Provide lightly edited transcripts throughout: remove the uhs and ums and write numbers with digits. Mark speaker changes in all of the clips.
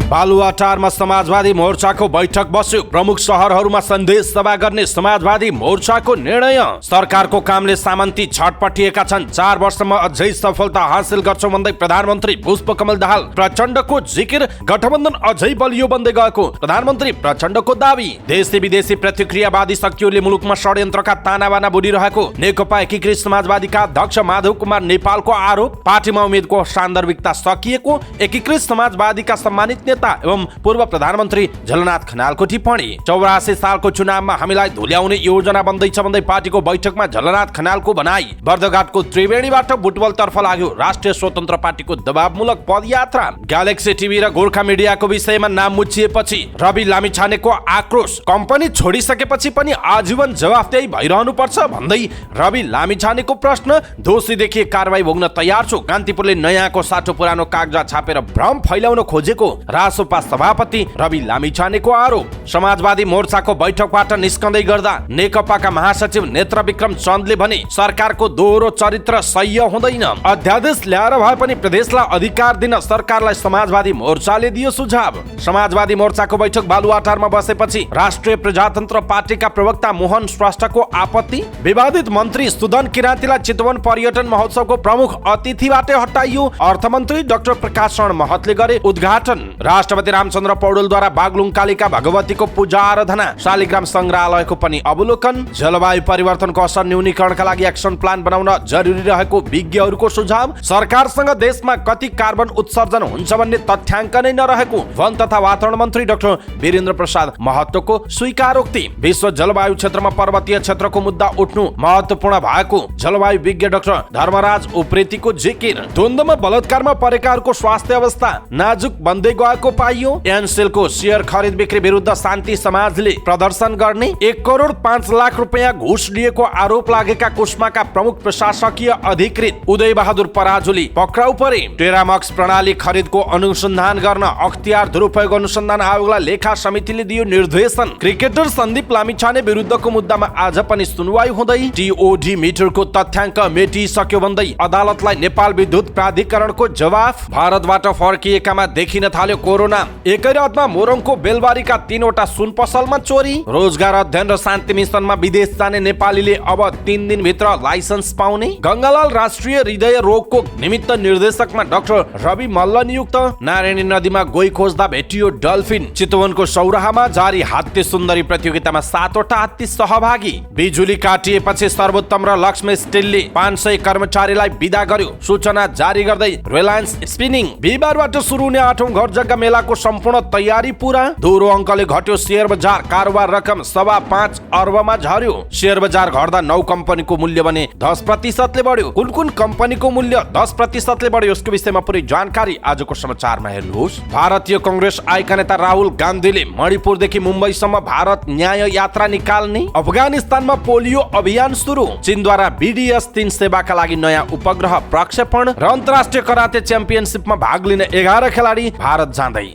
Speaker 1: बालुवाटारमा समाजवादी मोर्चाको बैठक बस्यो। प्रमुख शहरहरूमा सन्देश सभा गर्ने समाजवादी मोर्चाको निर्णय। सरकारको कामले सामन्ती छटपटिएका छन्। 4 वर्षमा अझै सफलता हासिल गर्छौं भन्दै प्रधानमन्त्री पुष्पकमल दाहाल प्रचण्डको जिकिर। गठबन्धन अझै बलियो बन्दै गएको प्रधानमन्त्री प्रचण्डको दावी। देशी विदेशी प्रतिक्रियावादी शक्तिहरूले मुलुकमा षड्यन्त्रका तानाबाना बुनिरहेको नेकपा एकीकृत समाजवादीका अध्यक्ष माधव कुमार नेपालको आरोप। पार्टीमा उम्मेदको सान्दर्भिकता सकिएको। एकीकृत समाजवादीका सम्मानित नेता एवं पूर्व प्रधानमन्त्री झलनाथ खनालको टिप्पणी। 84 सालको चुनावमा हामीलाई धुल्याउने योजना बन्दैछ भन्दै पार्टीको बैठकमा झलनाथ खनालको भनाई। बर्दघाटको त्रिवेणीबाट बुटवल तर्फ लाग्यो राष्ट्रिय स्वतन्त्र पार्टीको दबावमूलक पदयात्रा। ग्यालेक्सी टिभी र गोर्खा मिडियाको विषयमा नाम मुछिएपछि रवि लामिछानेको आक्रोश। कम्पनी छोडिसकेपछि पनि आजीवन जवाफदेही भइरहनु पर्छ भन्दै रवि लामिछानेको प्रश्न। दोषी देखिए कारबाही भोग्न तयार छु। कान्तिपुरले नयाँको साटो पुरानो कागजात छापेर भ्रम फैलाउन खोजेको रासोपा सभापति रवि लामिछानेको आरोप। समाजवादी मोर्चाको बैठकबाट निस्कँदै गर्दा नेकपाका महासचिव नेत्र विक्रम चन्दले भने सरकारको दोहोरो चरित्र सह्य हुँदैन। अध्यादेश ल्याएर भए पनि प्रदेशलाई अधिकार दिन सरकारलाई समाजवादी मोर्चाले दियो सुझाव। समाजवादी मोर्चाको बैठक बालुवाटारमा बसेपछि राष्ट्रिय प्रजातन्त्र पार्टीका प्रवक्ता मोहन श्रेष्ठको आपत्ति। विवादित मन्त्री सुदन किराँतीलाई चितवन पर्यटन महोत्सवको प्रमुख अतिथिबाटै हटाइयो। अर्थमन्त्री डाक्टर प्रकाश शरण महतले गरे उद्घाटन। राष्ट्रपति रामचन्द्र पौडेलद्वारा बागलुङ कालिका भगवतीको पूजा आराधना। शालिग्राम संग्रहालयको पनि अवलोकन। जलवायु परिवर्तनको असर न्यूनीकरणका लागि एक्सन प्लान बनाउन जरुरी रहेको विज्ञहरूको सुझाव। सरकारसँग देशमा कति कार्बन उत्सर्जन हुन्छ भन्ने तथ्याङ्क नै नरहेको वन तथा वातावरण मन्त्री डाक्टर वीरेन्द्र प्रसाद महतोको स्वीकारोक्ति। विश्व जलवायु क्षेत्रमा पर्वतीय क्षेत्रको मुद्दा उठ्नु महत्वपूर्ण भएको जलवायु विज्ञ डाक्टर धर्मराज उप्रेतीको जिकिर। द्वन्द्वमा बलात्कारमा परेकाहरूको स्वास्थ्य अवस्था नाजुक बन्दै गएको पाइयो। एनसेलको शेयर खरिद बिक्री विरुद्ध शान्ति समाजले प्रदर्शन गर्ने। 1 करोड 5 लाख रुपियाँ घुस लिएको आरोप लागेका कुस्माका प्रमुख प्रशासकीय अधिकृत उदय बहादुर पराजुली पक्राउ परे। टेरामक्स प्रणाली खरिदको अनुसन्धान गर्न अख्तियार दुरुपयोग अनुसन्धान आयोगलाई लेखा समितिले दियो निर्देशन। क्रिकेटर सन्दीप लामिछाने विरुद्धको मुद्दामा आज पनि सुनवाई हुँदै। टिओडी मिटरको तथ्याङ्क मेटिसक्यो भन्दै अदालतलाई नेपाल विद्युत प्राधिकरणको जवाफ। भारतबाट फर्किएकामा देखिन थाल्यो कोरोना। एकै रातमा मोरङको बेलबारीका 3वटा सुन पसलमा चोरी। रोजगार अध्ययन र शान्ति मिसनमा विदेश जाने नेपालीले अब 3 दिनभित्र लाइसेन्स पाउने। गंगालाल राष्ट्रिय हृदय रोगको निमित्त निर्देशकमा डाक्टर रवि मल्ल नियुक्त। नारायणी नदीमा गोही खोज्दा भेटियो डल्फिन। चितवनको सौराहामा जारी हात्ती सुन्दरी प्रतियोगितामा 7वटा हात्ती सहभागी। बिजुली काटिएपछि सर्वोत्तम र लक्ष्मी स्टिलले 500 कर्मचारीलाई बिदा गर्यो। सूचना जारी गर्दै रिलायन्स स्पिनिङ। बिहिबारबाट सुरु हुने 8औं घर जग्गा मेलाको सम्पूर्ण तयारी पूरा। दोहोरो अङ्कले घट्यो शेयर बजार। कारोबार रकम 5.25 अर्बमा झर्यो। शेयर बजार घट्दा 9 कम्पनीको मूल्य भने 10% ले बढ्यो। कुन कम्पनीको मूल्य 10% ले बढ्यो यसको विषयमा पुरै जानकारी आजको समाचारमा हेर्नुहोस्। भारतीय कांग्रेस आएका नेता राहुल गान्धीले मणिपुरदेखि मुम्बईसम्म भारत न्याय यात्रा निकाल्ने। अफगानिस्तानमा पोलियो अभियान सुरु। चीनद्वारा BDS-3 सेवाका लागि नयाँ उपग्रह प्रक्षेपण र अन्तर्राष्ट्रिय कराते च्याम्पियनशिपमा भाग लिने 11 खेलाडी भारत जाँदै।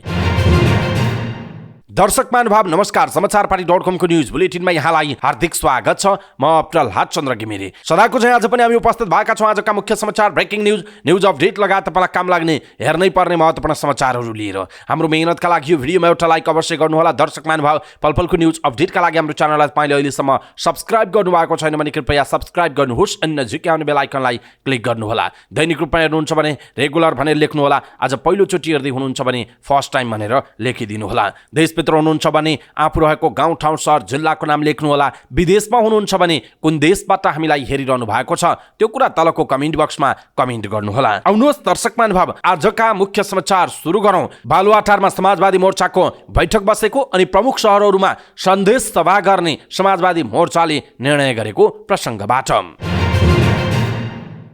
Speaker 1: दर्शक महानुभाव नमस्कार। समाचारपाटी.com को न्यूज बुलेटिनमा यहाँलाई हार्दिक स्वागत छ। म प्रहलाद चन्द्र घिमिरे। सदाको चाहिँ आज पनि हामी उपस्थित भएका छौँ आजका मुख्य समाचार, ब्रेकिङ न्यूज अपडेट लगायत तपाईँलाई काम लाग्ने हेर्नै पर्ने महत्त्वपूर्ण समाचारहरू लिएर। हाम्रो मेहनतका लागि यो भिडियोमा एउटा लाइक अवश्य गर्नुहोला। दर्शक महानुभाव पलपलको न्यूज अपडेटका लागि हाम्रो च्यानललाई तपाईँले अहिलेसम्म सब्स्क्राइब गर्नुभएको छैन भने कृपया सब्स्क्राइब गर्नुहोस् अनि नजिकै आउने बेल आइकनलाई क्लिक गर्नुहोला। दैनिक रूपमा हेर्नुहुन्छ भने रेगुलर भनेर लेख्नुहोला। आज पहिलोचोटि हेर्दै हुनुहुन्छ भने फर्स्ट टाइम भनेर लेखिदिनुहोला। देशभित्र हुनुहुन्छ भने आफू रहेको गाउँ ठाउँ सहर जिल्लाको नाम लेख्नुहोला। विदेशमा हुनुहुन्छ भने कुन देशबाट हामीलाई हेरिरहनु भएको छ त्यो कुरा तलको कमेन्ट बक्समा कमेन्ट गर्नुहोला। आउनुहोस् दर्शक महानुभाव आजका मुख्य समाचार सुरु गरौँ। बालुवाटारमा समाजवादी मोर्चाको बैठक बसेको अनि प्रमुख शहरहरूमा सन्देश सभा गर्ने समाजवादी मोर्चाले निर्णय गरेको प्रसङ्गबाट।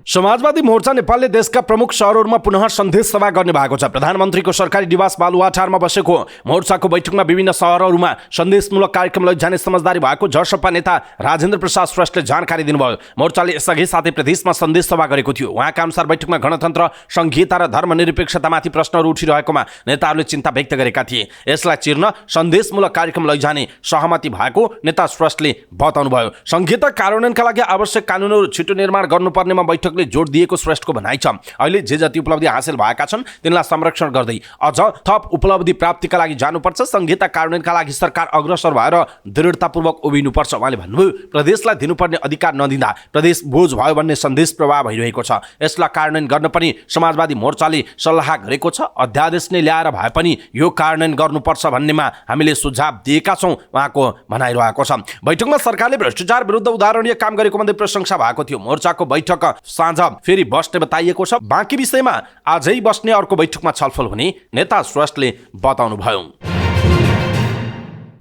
Speaker 1: समाजवादी मोर्चा नेपालले देशका प्रमुख शहरहरूमा पुनः सन्देश सभा गर्ने भएको छ। प्रधानमन्त्रीको सरकारी निवास बालुवाटारमा बसेको मोर्चाको बैठकमा विभिन्न शहरहरूमा सन्देशमूलक कार्यक्रम लैजाने समझदारी भएको जसपा नेता राजेन्द्र प्रसाद श्रेष्ठले जानकारी दिनुभयो। मोर्चाले यसअघि साथै प्रदेशमा सन्देश सभा गरेको थियो। उहाँका अनुसार बैठकमा गणतन्त्र, संघीयता र धर्मनिरपेक्षतामाथि प्रश्नहरू उठिरहेकोमा नेताहरूले चिन्ता व्यक्त गरेका थिए। यसलाई चिर्न सन्देशमूलक कार्यक्रम लैजाने सहमति भएको नेता श्रेष्ठले बताउनुभयो। संघीयता कार्यान्वयनका लागि आवश्यक कानुनहरू छिटो निर्माण गर्नुपर्नेमा बैठक बैठकले जोड दिएको श्रेष्ठको भनाइ छ। अहिले जे जति उपलब्धि हासिल भएका छन् तिनलाई संरक्षण गर्दै अझ थप उपलब्धि प्राप्तिका लागि जानुपर्छ। संहिता कार्यान्वयनका लागि सरकार अग्रसर भएर दृढतापूर्वक उभिनुपर्छ। उहाँले भन्नुभयो प्रदेशलाई दिनुपर्ने अधिकार नदिँदा प्रदेश बोझ भयो भन्ने सन्देश प्रवाह भइरहेको छ। यसलाई कार्यान्वयन गर्न पनि समाजवादी मोर्चाले सल्लाह गरेको छ। अध्यादेश नै ल्याएर भए पनि यो कार्यान्वयन गर्नुपर्छ भन्नेमा हामीले सुझाव दिएका छौँ, उहाँको भनाइरहेको छ। बैठकमा सरकारले भ्रष्टाचार विरुद्ध उदाहरणीय काम गरेको भन्दै प्रशंसा भएको थियो। मोर्चाको बैठक साँझ फेरि बस्ने बताइएको छ। बाँकी विषयमा आजै बस्ने अर्को बैठकमा छलफल हुने नेता श्रेष्ठले बताउनुभयो।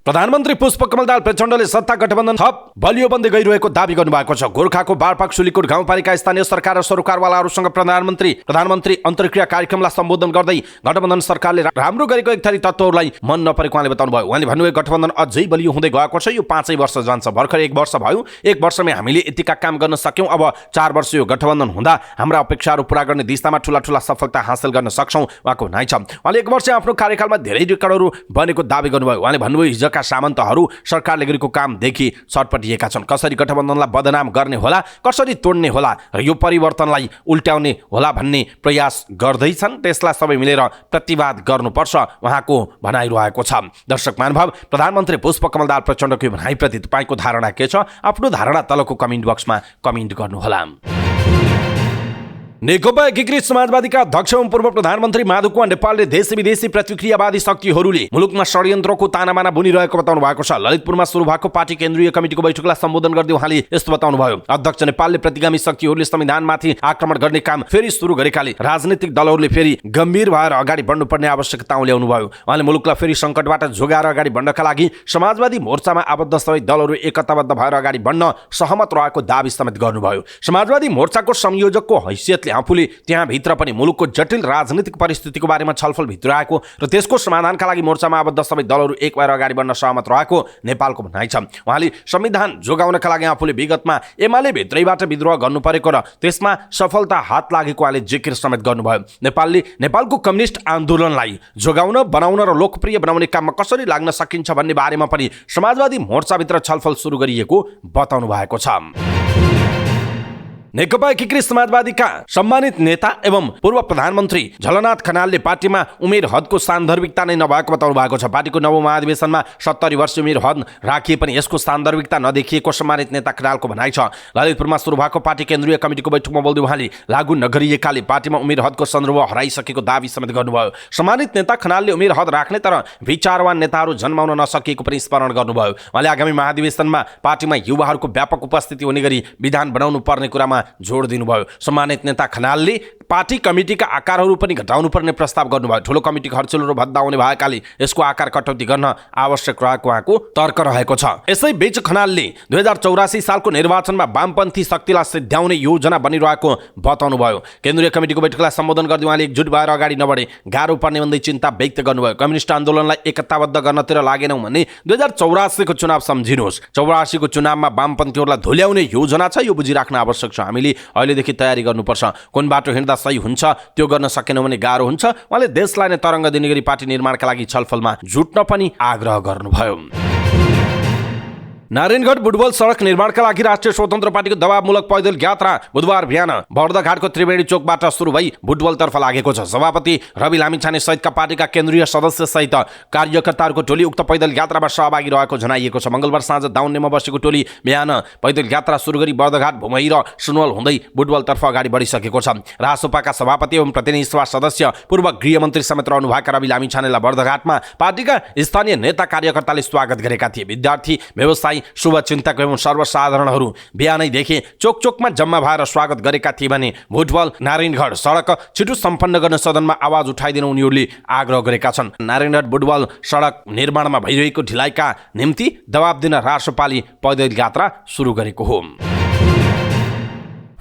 Speaker 1: प्रधानमन्त्री पुष्पकमल दाहाल प्रचण्डले सत्ता गठबन्धन थप बलियो बन्दै गइरहेको दावी गर्नुभएको छ। गोर्खाको बारपाक सुलीकोट गाउँपालिका स्थानीय सरकार र सरोकारवालाहरूसँग प्रधानमन्त्री अन्तर्क्रिया कार्यक्रमलाई सम्बोधन गर्दै गठबन्धन सरकारले राम्रो गरेको एक थरी तत्त्वहरूलाई मन नपरेको उहाँले बताउनुभयो। उहाँले भन्नुभयो गठबन्धन अझै बलियो हुँदै गएको छ। यो 5 वर्ष जान्छ। भर्खर 1 वर्ष भयो। 1 वर्षमै हामीले यतिका काम गर्न सक्यौँ। अब 4 वर्ष यो गठबन्धन हुँदा हाम्रा अपेक्षाहरू पूरा गर्ने दिशामा ठुला सफलता हासिल गर्न सक्छौँ, उहाँको भनाइ छ। उहाँले 1 वर्ष आफ्नो कार्यकालमा धेरै रेकर्डहरू बनेको दावी गर्नुभयो। उहाँले भन्नुभयो का सामन्तहरू सरकारले गरेको कामदेखि छटपटिएका छन्। कसरी गठबन्धनलाई बदनाम गर्ने होला, कसरी तोड्ने होला र यो परिवर्तनलाई उल्ट्याउने होला भन्ने प्रयास गर्दैछन्। त्यसलाई सबै मिलेर प्रतिवाद गर्नुपर्छ, उहाँको भनाइरहेको छ। दर्शक महानुभाव, प्रधानमन्त्री पुष्पकमल दाहाल प्रचण्डको भनाइप्रति तपाईँको धारणा के छ? आफ्नो धारणा तलको कमेन्ट बक्समा कमेन्ट गर्नुहोला। नेकपा एकीकृत समाजवादीका अध्यक्ष एवं पूर्व प्रधानमन्त्री माधव कुमार नेपालले देशी विदेशी प्रतिक्रियावादी शक्तिहरूले मुलुकमा षड्यन्त्रको तानाबाना बुनिरहेको बताउनु भएको छ। ललितपुरमा सुरु भएको पार्टी केन्द्रीय कमिटीको बैठकलाई सम्बोधन गर्दै उहाँले यस्तो बताउनुभयो। अध्यक्ष नेपालले प्रतिगामी शक्तिहरूले संविधानमाथि आक्रमण गर्ने काम फेरि सुरु गरेकाले राजनीतिक दलहरूले फेरि गम्भीर भएर अगाडि बढ्नुपर्ने आवश्यकता ल्याउनुभयो। उहाँले मुलुकलाई फेरि सङ्कटबाट जोगाएर अगाडि बढ्नका लागि समाजवादी मोर्चामा आबद्ध सबै दलहरू एकताबद्ध भएर अगाडि बढ्न सहमत रहेको दावी समेत गर्नुभयो। समाजवादी मोर्चाको संयोजकको हैसियतले आफूले त्यहाँ भित्र पनि मुलुकको जटिल राजनीतिक परिस्थितिको बारेमा छलफल भित्राएको र त्यसको समाधानका लागि मोर्चामा आबद्ध सबै दलहरू एक भएर अगाडि बढ्न सहमत रहेको नेपालको भनाइ छ। उहाँले संविधान जोगाउनका लागि आफूले विगतमा एमाले भित्रैबाट विद्रोह गर्नु परेको र त्यसमा सफलता हात लागेको उहाँले जिकिर समेत गर्नुभयो। नेपालले नेपालको कम्युनिस्ट आन्दोलनलाई जोगाउन, बनाउन र लोकप्रिय बनाउने काममा कसरी लाग्न सकिन्छ भन्ने बारेमा पनि समाजवादी मोर्चाभित्र छलफल सुरु गरिएको बताउनु भएको छ। नेकपा एकीकृत समाजवादीका सम्मानित नेता एवं पूर्व प्रधानमन्त्री झलनाथ खनालले पार्टीमा उमेर हदको सान्दर्भिकता नै नभएको बताउनु भएको छ। पार्टीको नवौं महाधिवेशनमा 70 वर्ष उमेर हद राखिए पनि यसको सान्दर्भिकता नदेखिएको सम्मानित नेता खनालको भनाइ छ। ललितपुरमा सुरु भएको पार्टी केन्द्रीय कमिटीको बैठकमा बोल्दै उहाँले लागू नगरिएकाले पार्टीमा उमेर हदको सन्दर्भ हराइसकेको दावी समेत गर्नुभयो। सम्मानित नेता खनालले उमेर हद राख्ने तर विचारवान नेताहरू जन्माउन नसकेको पनि स्मरण गर्नुभयो। उहाँले आगामी महाधिवेशनमा पार्टीमा युवाहरूको व्यापक उपस्थिति हुने गरी विधान बनाउनु पर्ने कुरामा जोड दिनुभयो। सम्मानित नेता खनालले पार्टी कमिटीका आकारहरू पनि घटाउनु पर्ने प्रस्ताव गर्नुभयो। ठुलो कमिटी खर्चिलो र भद्दा हुने भएकाले यसको आकार कटौती गर्न आवश्यक रहेको उहाँको तर्क रहेको छ। यसैबीच खनालले 2084 सालको निर्वाचनमा वामपन्थी शक्तिलाई सिद्ध्याउने योजना बनिरहेको बताउनुभयो। केन्द्रीय कमिटीको बैठकलाई सम्बोधन गर्दै उहाँले एकजुट भएर अगाडि नबढे गाह्रो पर्ने भन्दै चिन्ता व्यक्त गर्नुभयो। कम्युनिस्ट आन्दोलनलाई एकताबद्ध गर्नतिर लागेनौँ भने 2084 को चुनाव सम्झिनुहोस्। 84 को चुनावमा वामपन्थीहरूलाई धुल्याउने योजना छ, यो बुझिराख्न आवश्यक छ। हामीले अहिलेदेखि तयारी गर्नुपर्छ। कुन बाटो हिँड्दा सही हुन्छ त्यो गर्न सकेनौँ भने गाह्रो हुन्छ। उहाँले देशलाई नै तरङ्ग दिने गरी पार्टी निर्माणका लागि छलफलमा जुट्न पनि आग्रह गर्नुभयो। नारायणगढ बुटवल सडक निर्माणका लागि राष्ट्रिय स्वतन्त्र पार्टीको दबावमूलक पैदल यात्रा बुधबार बिहान बर्दघाटको त्रिवेणी चोकबाट सुरु भई बुटवलतर्फ लागेको छ। सभापति रवि लामिछाने सहितका पार्टीका केन्द्रीय सदस्य सहित कार्यकर्ताहरूको टोली उक्त पैदल यात्रामा सहभागी रहेको जनाइएको छ। मंगलबार साँझ दाउन्नेमा बसेको टोली बिहान पैदल यात्रा सुरु गरी बर्दघाट भुमई र सुनवल हुँदै बुटवलतर्फ अगाडि बढिसकेको छ। रासोपाका सभापति एवं प्रतिनिधि सभा सदस्य पूर्व गृहमन्त्री समेत रहनुभएका रवि लामिछानेलाई बर्दघाटमा पार्टीका स्थानीय नेता कार्यकर्ताले स्वागत गरेका थिए। विद्यार्थी, व्यवसायी, शुभचिन्तक एवं सर्वसाधारणहरू बिहानैदेखि चोकचोकमा जम्मा भएर स्वागत गरेका थिए भने बुटवल नारायणगढ सडक छिटो सम्पन्न गर्न सदनमा आवाज उठाइदिन उनीहरूले आग्रह गरेका छन्। नारायणगढ बुटवल सडक निर्माणमा भइरहेको ढिलाइका निम्ति दबाब दिन रासोपाले पैदल यात्रा सुरु गरेको हो।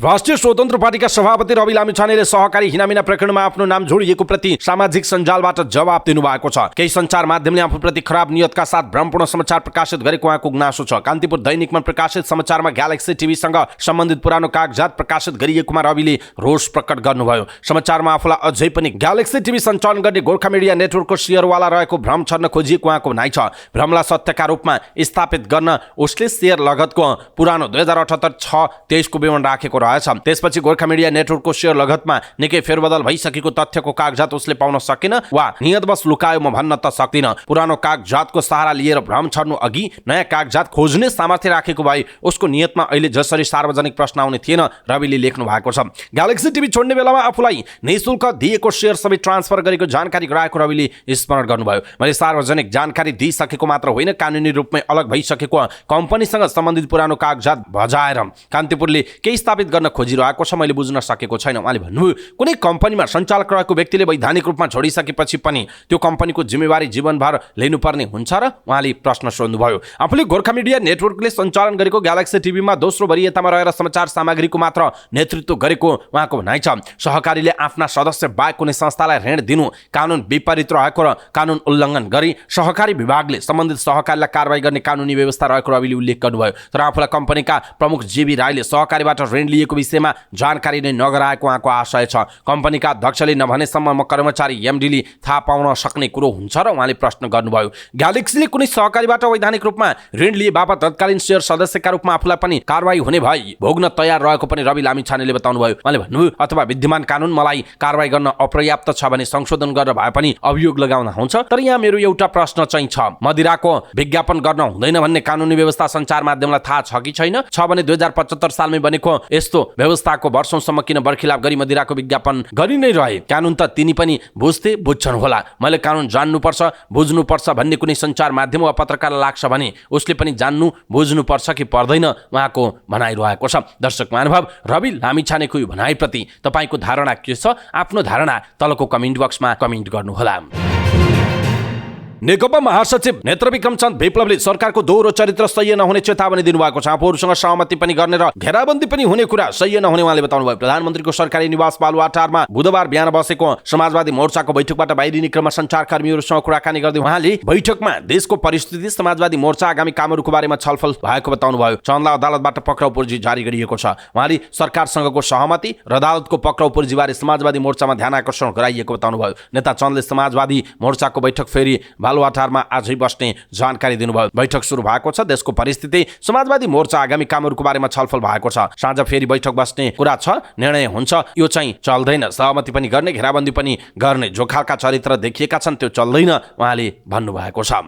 Speaker 1: राष्ट्रिय स्वतन्त्र पार्टीका सभापति रवि लामिछानेले सहकारी हिनामिना प्रकरणमा आफ्नो नाम जोडिएको प्रति सामाजिक सञ्जालबाट जवाब दिनुभएको छ। केही सञ्चार माध्यमले आफूप्रति खराब नियतका साथ भ्रमपूर्ण समाचार प्रकाशित गरेको उहाँको गुनासो छ। कान्तिपुर दैनिकमा प्रकाशित समाचारमा ग्यालेक्सी टिभीसँग सम्बन्धित पुरानो कागजात प्रकाशित गरिएकोमा रविले रोष प्रकट गर्नुभयो। समाचारमा आफूलाई अझै पनि ग्यालेक्सी टिभी सञ्चालन गर्ने गोर्खा मिडिया नेटवर्कको सेयरवाला रहेको भ्रम छर्न खोजिएको उहाँको भनाइ छ। भ्रमलाई सत्यका रूपमा स्थापित गर्न उसले सेयर लगतको पुरानो 2078-6-23 को विवरण राखेको रहेछ। त्यसपछि गोर्खा मिडिया नेटवर्कको शेयर लगतमा निकै फेरबदल भइसकेको तथ्यको कागजात उसले पाउन सकेन वा नियतवश लुकायो म भन्न त सक्दिन। पुरानो कागजातको सहारा लिएर भ्रम छर्नु अघि नयाँ कागजात खोज्ने सामर्थ्य राखेको भए उसको नियतमा अहिले जसरी सार्वजनिक प्रश्न आउने थिएन रविले लेख्नु भएको छ। ग्यालेक्सी टिभी छोड्ने बेलामा आफूलाई निःशुल्क दिएको शेयर सबै ट्रान्सफर गरेको जानकारी गराएको रविले स्मरण गर्नुभयो। मैले सार्वजनिक जानकारी दिइसकेको मात्र होइन, कानुनी रूपमै अलग भइसकेको कम्पनीसँग सम्बन्धित पुरानो कागजात भजाएर कान्तिपुरले केही स्थापित गर्न खोजिरहेको छ, मैले बुझ्न सकेको छैन। उहाँले भन्नुभयो कुनै कम्पनीमा सञ्चालक रहेको व्यक्तिले वैधानिक रूपमा छोडिसकेपछि पनि त्यो कम्पनीको जिम्मेवारी जीवनभर लिनुपर्ने हुन्छ र उहाँले प्रश्न सोध्नुभयो। आफूले गोर्खा मिडिया नेटवर्कले सञ्चालन गरेको ग्यालेक्सी टिभीमा दोस्रो वरियतामा रहेर समाचार सामग्रीको मात्र नेतृत्व गरेको उहाँको भनाइ छ। सहकारीले आफ्ना सदस्य बाहेक कुनै संस्थालाई ऋण दिनु कानुन विपरीत रहेको र कानुन उल्लङ्घन गरी सहकारी विभागले सम्बन्धित सहकारीलाई कारबाही गर्ने कानुनी व्यवस्था रहेको रविले उल्लेख गर्नुभयो। तर आफूलाई कम्पनीका प्रमुख जेबी राईले सहकारीबाट ऋण लिएको विषयमा जानकारी नै नगराएको उहाँको आशय छ। कम्पनीका अध्यक्षले नभनेसम्म म कर्मचारी एमडीले थाहा पाउन सक्ने कुरो हुन्छ र उहाँले प्रश्न गर्नुभयो। ग्यालेक्सीले कुनै सहकारीबाट वैधानिक रूपमा ऋण लिए बापत तत्कालीन शेयर सदस्यका रूपमा आफूलाई पनि कारबाही हुने भई भोग्न तयार रहेको पनि रवि लामिछानेले बताउनुभयो। उहाँले भन्नुभयो अथवा विद्यमान कानुन मलाई कारबाही गर्न अपर्याप्त छ भने संशोधन गरेर भए पनि अभियोग लगाउन हुन्छ। तर यहाँ मेरो एउटा प्रश्न चाहिँ छ, मदिराको विज्ञापन गर्न हुँदैन भन्ने कानुनी व्यवस्था सञ्चार माध्यमलाई थाहा छ कि छैन? छ भने 2075 सालमै बनेको यस्तो व्यवस्थाको वर्षौंसम्म किन बर्खिलाप गरी मदिराको विज्ञापन गरि नै रहे? कानुन त तिनी पनि बुझ्छन् होला। मैले कानुन जान्नुपर्छ बुझ्नुपर्छ भन्ने कुनै सञ्चार माध्यम वा पत्रकारलाई लाग्छ भने उसले पनि जान्नु बुझ्नुपर्छ कि पर्दैन उहाँको भनाइरहेको छ। दर्शक महानुभाव, रवि लामिछानेको यो भनाइप्रति तपाईँको धारणा के छ? आफ्नो धारणा तलको कमेन्ट बक्समा कमेन्ट गर्नुहोला। नेकपा महासचिव नेत्रविक्रम चन्द विप्लवले सरकारको दोहोरो चरित्र सह्य नहुने चेतावनी दिनुभएको छ। आफूहरूसँग सहमति पनि गर्ने र घेराबन्दी पनि हुने कुरा सह्य नहुने उहाँले बताउनुभयो। प्रधानमन्त्रीको सरकारी निवास बालुवाटारमा बुधबार बिहान बसेको समाजवादी मोर्चाको बैठकबाट बाहिरिने क्रममा सञ्चारकर्मीहरूसँग कुराकानी गर्दै उहाँले बैठकमा देशको परिस्थिति, समाजवादी मोर्चा आगामी कामहरूको बारेमा छलफल भएको बताउनुभयो। चन्दलाई अदालतबाट पक्राउ पूर्जी जारी गरिएको छ। उहाँले सरकारसँगको सहमति र अदालतको पक्राउ पूर्जीबारे समाजवादी मोर्चामा ध्यान आकर्षण गराइएको बताउनुभयो। नेता चन्दले समाजवादी मोर्चाको बैठक फेरि बालुवाटारमा आजै बस्ने जानकारी दिनुभयो। बैठक सुरु भएको छ। देशको परिस्थिति, समाजवादी मोर्चा आगामी कामहरूको बारेमा छलफल भएको छ। साँझ फेरि बैठक बस्ने कुरा छ, निर्णय हुन्छ। यो चाहिँ चल्दैन। सहमति पनि गर्ने, घेराबन्दी पनि गर्ने, जो खालका चरित्र देखिएका छन् त्यो चल्दैन उहाँले भन्नुभएको छ।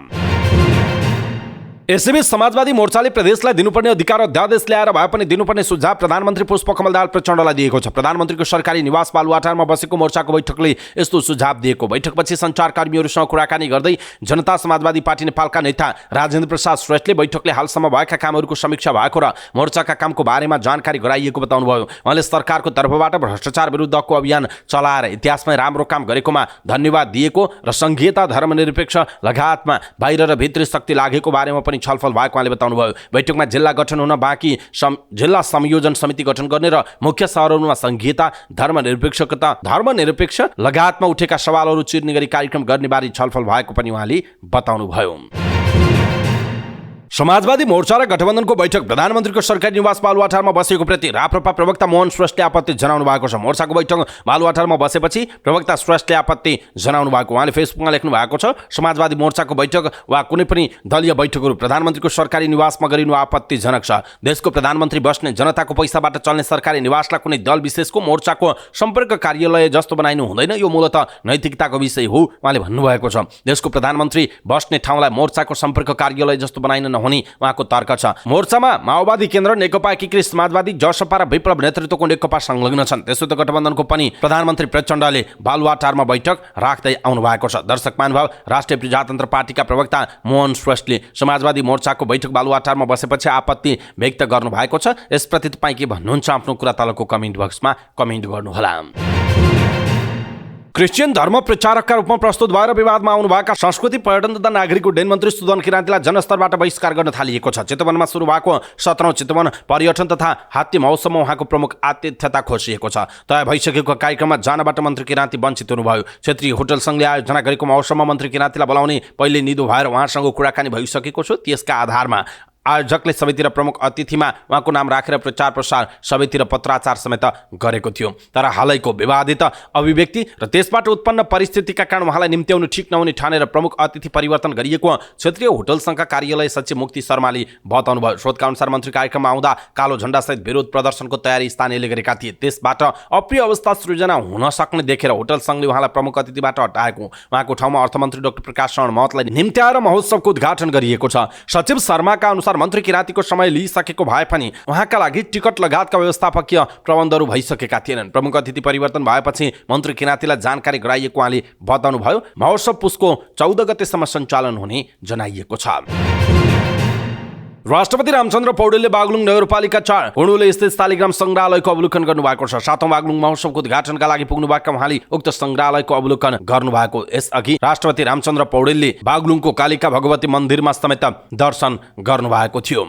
Speaker 1: यसैबीच समाजवादी मोर्चाले प्रदेशलाई दिनुपर्ने अधिकार अध्यादेश ल्याएर भए पनि दिनुपर्ने सुझाव प्रधानमन्त्री पुष्पकमल दाहाल प्रचण्डलाई दिएको छ। प्रधानमन्त्रीको सरकारी निवास बालुवाटारमा बसेको मोर्चाको बैठकले यस्तो सुझाव दिएको। बैठकपछि सञ्चारकर्मीहरूसँग कुराकानी गर्दै जनता समाजवादी पार्टी नेपालका नेता राजेन्द्र प्रसाद श्रेष्ठले बैठकले हालसम्म भएका कामहरूको समीक्षा भएको र मोर्चाका कामको बारेमा जानकारी गराइएको बताउनुभयो। उहाँले सरकारको तर्फबाट भ्रष्टाचार विरुद्धको अभियान चलाएर इतिहासमै राम्रो काम गरेकोमा धन्यवाद दिएको र संघीयता, धर्मनिरपेक्ष लगायतमा बाहिर र भित्री शक्ति लागेको बारेमा छलफल भएको उहाँले बताउनुभयो। बैठकमा जिल्ला गठन हुन बाँकी जिल्ला संयोजन समिति गठन गर्ने र मुख्य सहरहरूमा संघीयता, धर्मनिरपेक्ष लगायतमा उठेका सवालहरू चिर्ने गरी कार्यक्रम गर्ने बारे छलफल भएको पनि उहाँले बताउनुभयो। समाजवादी मोर्चा र गठबन्धनको बैठक प्रधानमन्त्रीको सरकारी निवास बालुवाटारमा बसेको प्रति राप्रपा प्रवक्ता मोहन श्रेष्ठले आपत्ति जनाउनु भएको छ। मोर्चाको बैठक बालुवाटारमा बसेपछि प्रवक्ता श्रेष्ठले आपत्ति जनाउनु भएको उहाँले फेसबुकमा लेख्नु भएको छ। समाजवादी मोर्चाको बैठक वा कुनै पनि दलीय बैठकहरू प्रधानमन्त्रीको सरकारी निवासमा गरिनु आपत्तिजनक छ। देशको प्रधानमन्त्री बस्ने, जनताको पैसाबाट चल्ने सरकारी निवासलाई कुनै दल विशेषको मोर्चाको सम्पर्क कार्यालय जस्तो बनाइनु हुँदैन। यो मूलतः नैतिकताको विषय हो उहाँले भन्नुभएको छ। देशको प्रधानमन्त्री बस्ने ठाउँलाई मोर्चाको सम्पर्क कार्यालय जस्तो बनाइन नहुने उहाँको तर्क छ। मोर्चामा माओवादी केन्द्र, नेकपा एकीकृत समाजवादी, जसपा र विप्लव नेतृत्वको नेकपा संलग्न छन्। त्यसो त गठबन्धनको पनि प्रधानमन्त्री प्रचण्डले बालुवाटारमा बैठक राख्दै आउनु भएको छ। दर्शक महानुभाव, राष्ट्रिय प्रजातन्त्र पार्टीका प्रवक्ता मोहन श्रेष्ठले समाजवादी मोर्चाको बैठक बालुवाटारमा बसेपछि आपत्ति व्यक्त गर्नु भएको छ। यसप्रति तपाईँ के भन्नुहुन्छ? आफ्नो कुरा तलको कमेन्ट बक्समा कमेन्ट गर्नुहोला। क्रिश्चियन धर्म प्रचारकका रूपमा प्रस्तुत भएर विवादमा आउनुभएका संस्कृति, पर्यटन तथा नागरिक उड्डयन मन्त्री सुदन किराँतीलाई जनस्तरबाट बहिष्कार गर्न थालिएको छ। चितवनमा सुरु भएको 17औं चितवन पर्यटन तथा हात्ती महोत्सवमा उहाँको प्रमुख आतिथ्यता खोजिएको छ। तय भइसकेको कार्यक्रममा जानबाट मन्त्री किराँती वञ्चित हुनुभयो। क्षेत्रीय होटल सङ्घले आयोजना गरेको महोत्सवमा मन्त्री किराँतीलाई बोलाउने पहिले निदो भएर उहाँसँग कुराकानी भइसकेको छ। त्यसका आधारमा आयोजकले सबैतिर प्रमुख अतिथिमा उहाँको नाम राखेर प्रचार प्रसार सबैतिर पत्राचार समेत गरेको थियो। तर हालैको विवादित अभिव्यक्ति र त्यसबाट उत्पन्न परिस्थितिका कारण उहाँलाई निम्त्याउनु ठिक नहुने ठानेर प्रमुख अतिथि परिवर्तन गरिएको क्षेत्रीय होटल संघका कार्यालय सचिव मुक्ति शर्माले बताउनु भयो। स्रोतका अनुसार मन्त्री कार्यक्रममा आउँदा कालो झण्डासहित विरोध प्रदर्शनको तयारी स्थानीयले गरेका थिए। त्यसबाट अप्रिय अवस्था सृजना हुन सक्ने देखेर होटल संघले उहाँलाई प्रमुख अतिथिबाट हटाएको। उहाँको ठाउँमा अर्थमन्त्री डाक्टर प्रकाश शरण महतलाई निम्त्याएर महोत्सवको उद्घाटन गरिएको छ। सचिव शर्माका अनुसार मन्त्री किराँतीको समय लिइसकेको भए पनि उहाँका लागि टिकट लगायतका व्यवस्थापकीय प्रबन्धहरू भइसकेका थिएनन्। प्रमुख अतिथि परिवर्तन भएपछि मन्त्री किराँतीलाई जानकारी गराइएको उहाँले बताउनु भयो। महोत्सव पुसको 14 गतेसम्म सञ्चालन हुने जनाइएको छ। राष्ट्रपति रामचन्द्र पौडेलले बागलुङ नगरपालिका 4 हुडुले स्थित शालिग्राम संग्रहालयको अवलोकन गर्नुभएको छ। 7औं बागलुङ महोत्सवको उद्घाटनका लागि पुग्नुभएका उहाँले उक्त संग्रहालयको अवलोकन गर्नुभएको। यसअघि राष्ट्रपति रामचन्द्र पौडेलले बागलुङको कालिका भगवती मन्दिरमा समेत दर्शन गर्नुभएको थियो।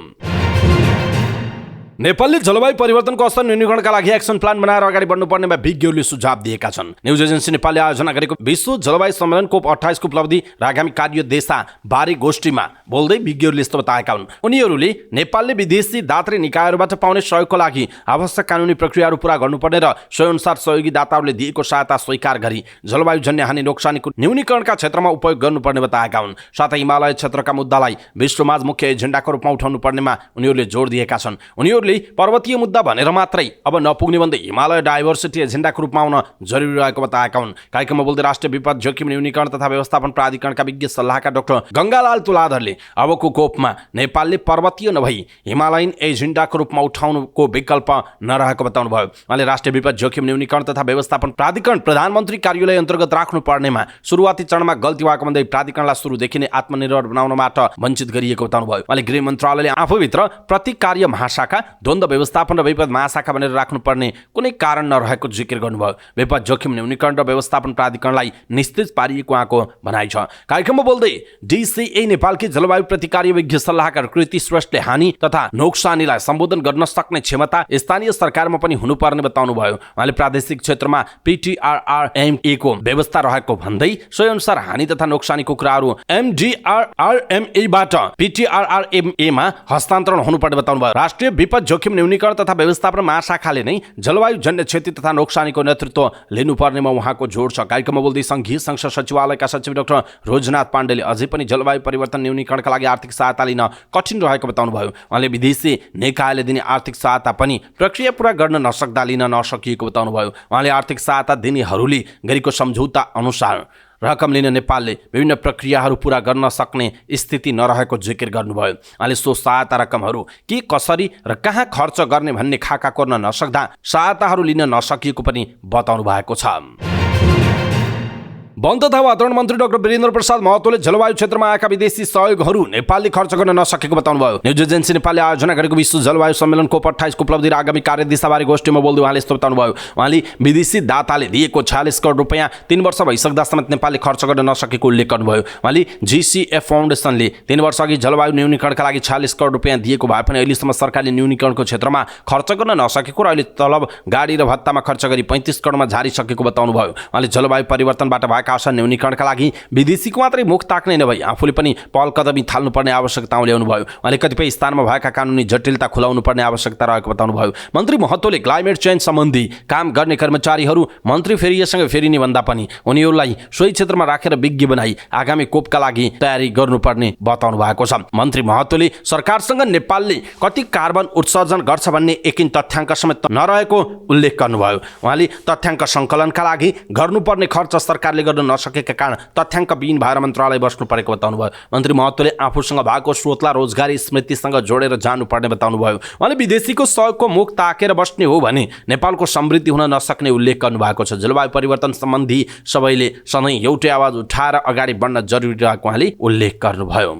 Speaker 1: नेपालले जलवायु परिवर्तनको असर न्यूनीकरणका लागि एक्सन प्लान बनाएर अगाडि बढ्नुपर्नेमा विज्ञहरूले सुझाव दिएका छन्। न्युज एजेन्सी नेपालले आयोजना गरेको विश्व जलवायु सम्मेलन COP 28 को उपलब्धि र आगामी कार्यदिशा बारे गोष्ठीमा बोल्दै विज्ञहरूले यस्तो बताएका हुन्। उनीहरूले नेपालले विदेशी दात्री निकायहरूबाट पाउने सहयोगको लागि आवश्यक कानुनी प्रक्रियाहरू पूरा गर्नुपर्ने र सोही अनुसार सहयोगी दाताहरूले दिएको सहायता स्वीकार गरी जलवायु जन्य हानि नोक्सानीको न्यूनीकरणका क्षेत्रमा उपयोग गर्नुपर्ने बताएका हुन्। साथै हिमालय क्षेत्रका मुद्दालाई विश्वमाझ मुख्य एजेन्डाको रूपमा उठाउनु पर्नेमा उनीहरूले जोड दिएका छन्। उनीहरूले पर्वतीय मुद्दा भनेर मात्रै अब नपुग्ने भन्दै हिमालय डाइभर्सिटी एजेन्डाको रूपमा आउन जरुरी रहेको बताएका हुन्। कार्यक्रममा बोल्दै राष्ट्रिय विपद जोखिम न्यूनीकरण तथा व्यवस्थापन प्राधिकरणका विज्ञ सल्लाहकार डाक्टर गंगालाल तुलाधरले अबको कोपमा नेपालले पर्वतीय नभई हिमालयन एजेन्डाको रूपमा उठाउनुको विकल्प नरहेको बताउनु भयो। उहाँले राष्ट्रिय विपद जोखिम न्यूनीकरण तथा व्यवस्थापन प्राधिकरण प्रधानमन्त्री कार्यालय अन्तर्गत राख्नु पर्नेमा सुरुवाती चरणमा गल्ती भएको भन्दै प्राधिकरणलाई सुरुदेखि नै आत्मनिर्भर बनाउनबाट वञ्चित गरिएको बताउनु भयो। उहाँले गृह मन्त्रालयले आफूभित्र प्रति कार्य महाशाखा द्वन्द्व व्यवस्थापन र विपद महाशाखा भनेर राख्नुपर्ने कुनै कारण नरहेको जिकिर गर्नुभयो। विपद जोखिम न्यूनीकरण र व्यवस्थापन प्राधिकरणलाई निस्तेज पारिएको उहाँको भनाइ छ। कार्यक्रममा बोल्दै DCA नेपालकी जलवायु प्रतिकार्य विज्ञ सल्लाहकार कृति श्रेष्ठले हानि तथा नोक्सानीलाई सम्बोधन गर्न सक्ने क्षमता स्थानीय सरकारमा पनि हुनुपर्ने बताउनु भयो। उहाँले प्रादेशिक क्षेत्रमा PTRRMA को व्यवस्था रहेको भन्दै सोही अनुसार हानि तथा नोक्सानीको कुराहरू MDRRMA बाट PTRRMA मा हस्तान्तरण हुनुपर्ने बताउनु भयो। राष्ट्रिय विपद जोखिम न्यूनीकरण तथा व्यवस्थापन महाशाखाले नै जलवायु जन्य क्षति तथा नोक्सानीको नेतृत्व लिनुपर्नेमा उहाँको जोड छ। कार्यक्रममा बोल्दै संघीय संसद सचिवालयका सचिव डाक्टर रोजनाथ पाण्डेले अझै पनि जलवायु परिवर्तन न्यूनीकरणका लागि आर्थिक सहायता लिन कठिन रहेको बताउनु भयो। उहाँले विदेशी निकायले दिने आर्थिक सहायता पनि प्रक्रिया पूरा गर्न नसक्दा लिन नसकिएको बताउनु भयो। उहाँले आर्थिक सहायता दिनेहरूले गरेको सम्झौता अनुसार रकम लिन नेपालले विभिन्न प्रक्रियाहरू पूरा गर्न सक्ने स्थिति नरहेको जिकिर गर्नुभयो। उहाँले सो सहायता रकमहरू के कसरी र कहाँ खर्च गर्ने भन्ने खाका कोर्न नसक्दा सहायताहरू लिन नसकिएको पनि बताउनु भएको छ। वन तथा वातावरण मन्त्री डाक्टर वीरेन्द्र प्रसाद महतोले जलवायु क्षेत्रमा आएका विदेशी सहयोगहरू नेपालले खर्च गर्न नसकेको बताउनु भयो। न्युज एजेन्सी नेपालले आयोजना गरेको विश्व जलवायु सम्मेलन COP 28 को उपलब्धि र आगामी कार्यदिशाबारे गोष्ठीमा बोल्दै उहाँले यस्तो बताउनु भयो। उहाँले विदेशी दाताले दिएको 46 करोड रुपैयाँ 3 वर्ष भइसक्दा समेत नेपालले खर्च गर्न नसकेको उल्लेख गर्नुभयो। उहाँले GCF फाउन्डेसनले 3 वर्ष अघि जलवायु न्यूनीकरणका लागि 46 करोड रुपैयाँ दिएको भए पनि अहिलेसम्म सरकारले न्यूनीकरणको क्षेत्रमा खर्च गर्न नसकेको र अहिले तलब गाडी र भत्तामा खर्च गरी 35 करोडमा झारिसकेको बताउनु भयो। उहाँले जलवायु परिवर्तनबाट असर न्यूनीकरणका लागि विदेशीको मात्रै मुख ताक्ने नभई आफूले पनि पहल कदमी थाल्नुपर्ने आवश्यकता ल्याउनु भयो। उहाँले कतिपय स्थानमा भएका कानुनी जटिलता खुलाउनु पर्ने आवश्यकता रहेको बताउनु भयो। मन्त्री महतोले क्लाइमेट चेन्ज सम्बन्धी काम गर्ने कर्मचारीहरू मन्त्री फेरिएसँग फेरिने भन्दा पनि उनीहरूलाई सोही क्षेत्रमा राखेर विज्ञ बनाई आगामी कोपका लागि तयारी गर्नुपर्ने बताउनु भएको छ। मन्त्री महतोले सरकारसँग नेपालले कति कार्बन उत्सर्जन गर्छ भन्ने एकिन तथ्याङ्क समेत नरहेको उल्लेख गर्नुभयो। उहाँले तथ्याङ्क सङ्कलनका लागि गर्नुपर्ने खर्च सरकारले गर्न नसकेका कारण तथ्याङ्क विहीन भएर मन्त्रालय बस्नु परेको बताउनु भयो। मन्त्री महतोले आफूसँग भएको स्रोतलाई रोजगारी स्मृतिसँग जोडेर जानुपर्ने बताउनु भयो। उहाँले विदेशीको सहयोगको मुख ताकेर बस्ने हो भने नेपालको समृद्धि हुन नसक्ने उल्लेख गर्नुभएको छ। जलवायु परिवर्तन सम्बन्धी सबैले सधैँ एउटै आवाज उठाएर अगाडि बढ्न जरुरी रहेको उहाँले उल्लेख गर्नुभयो।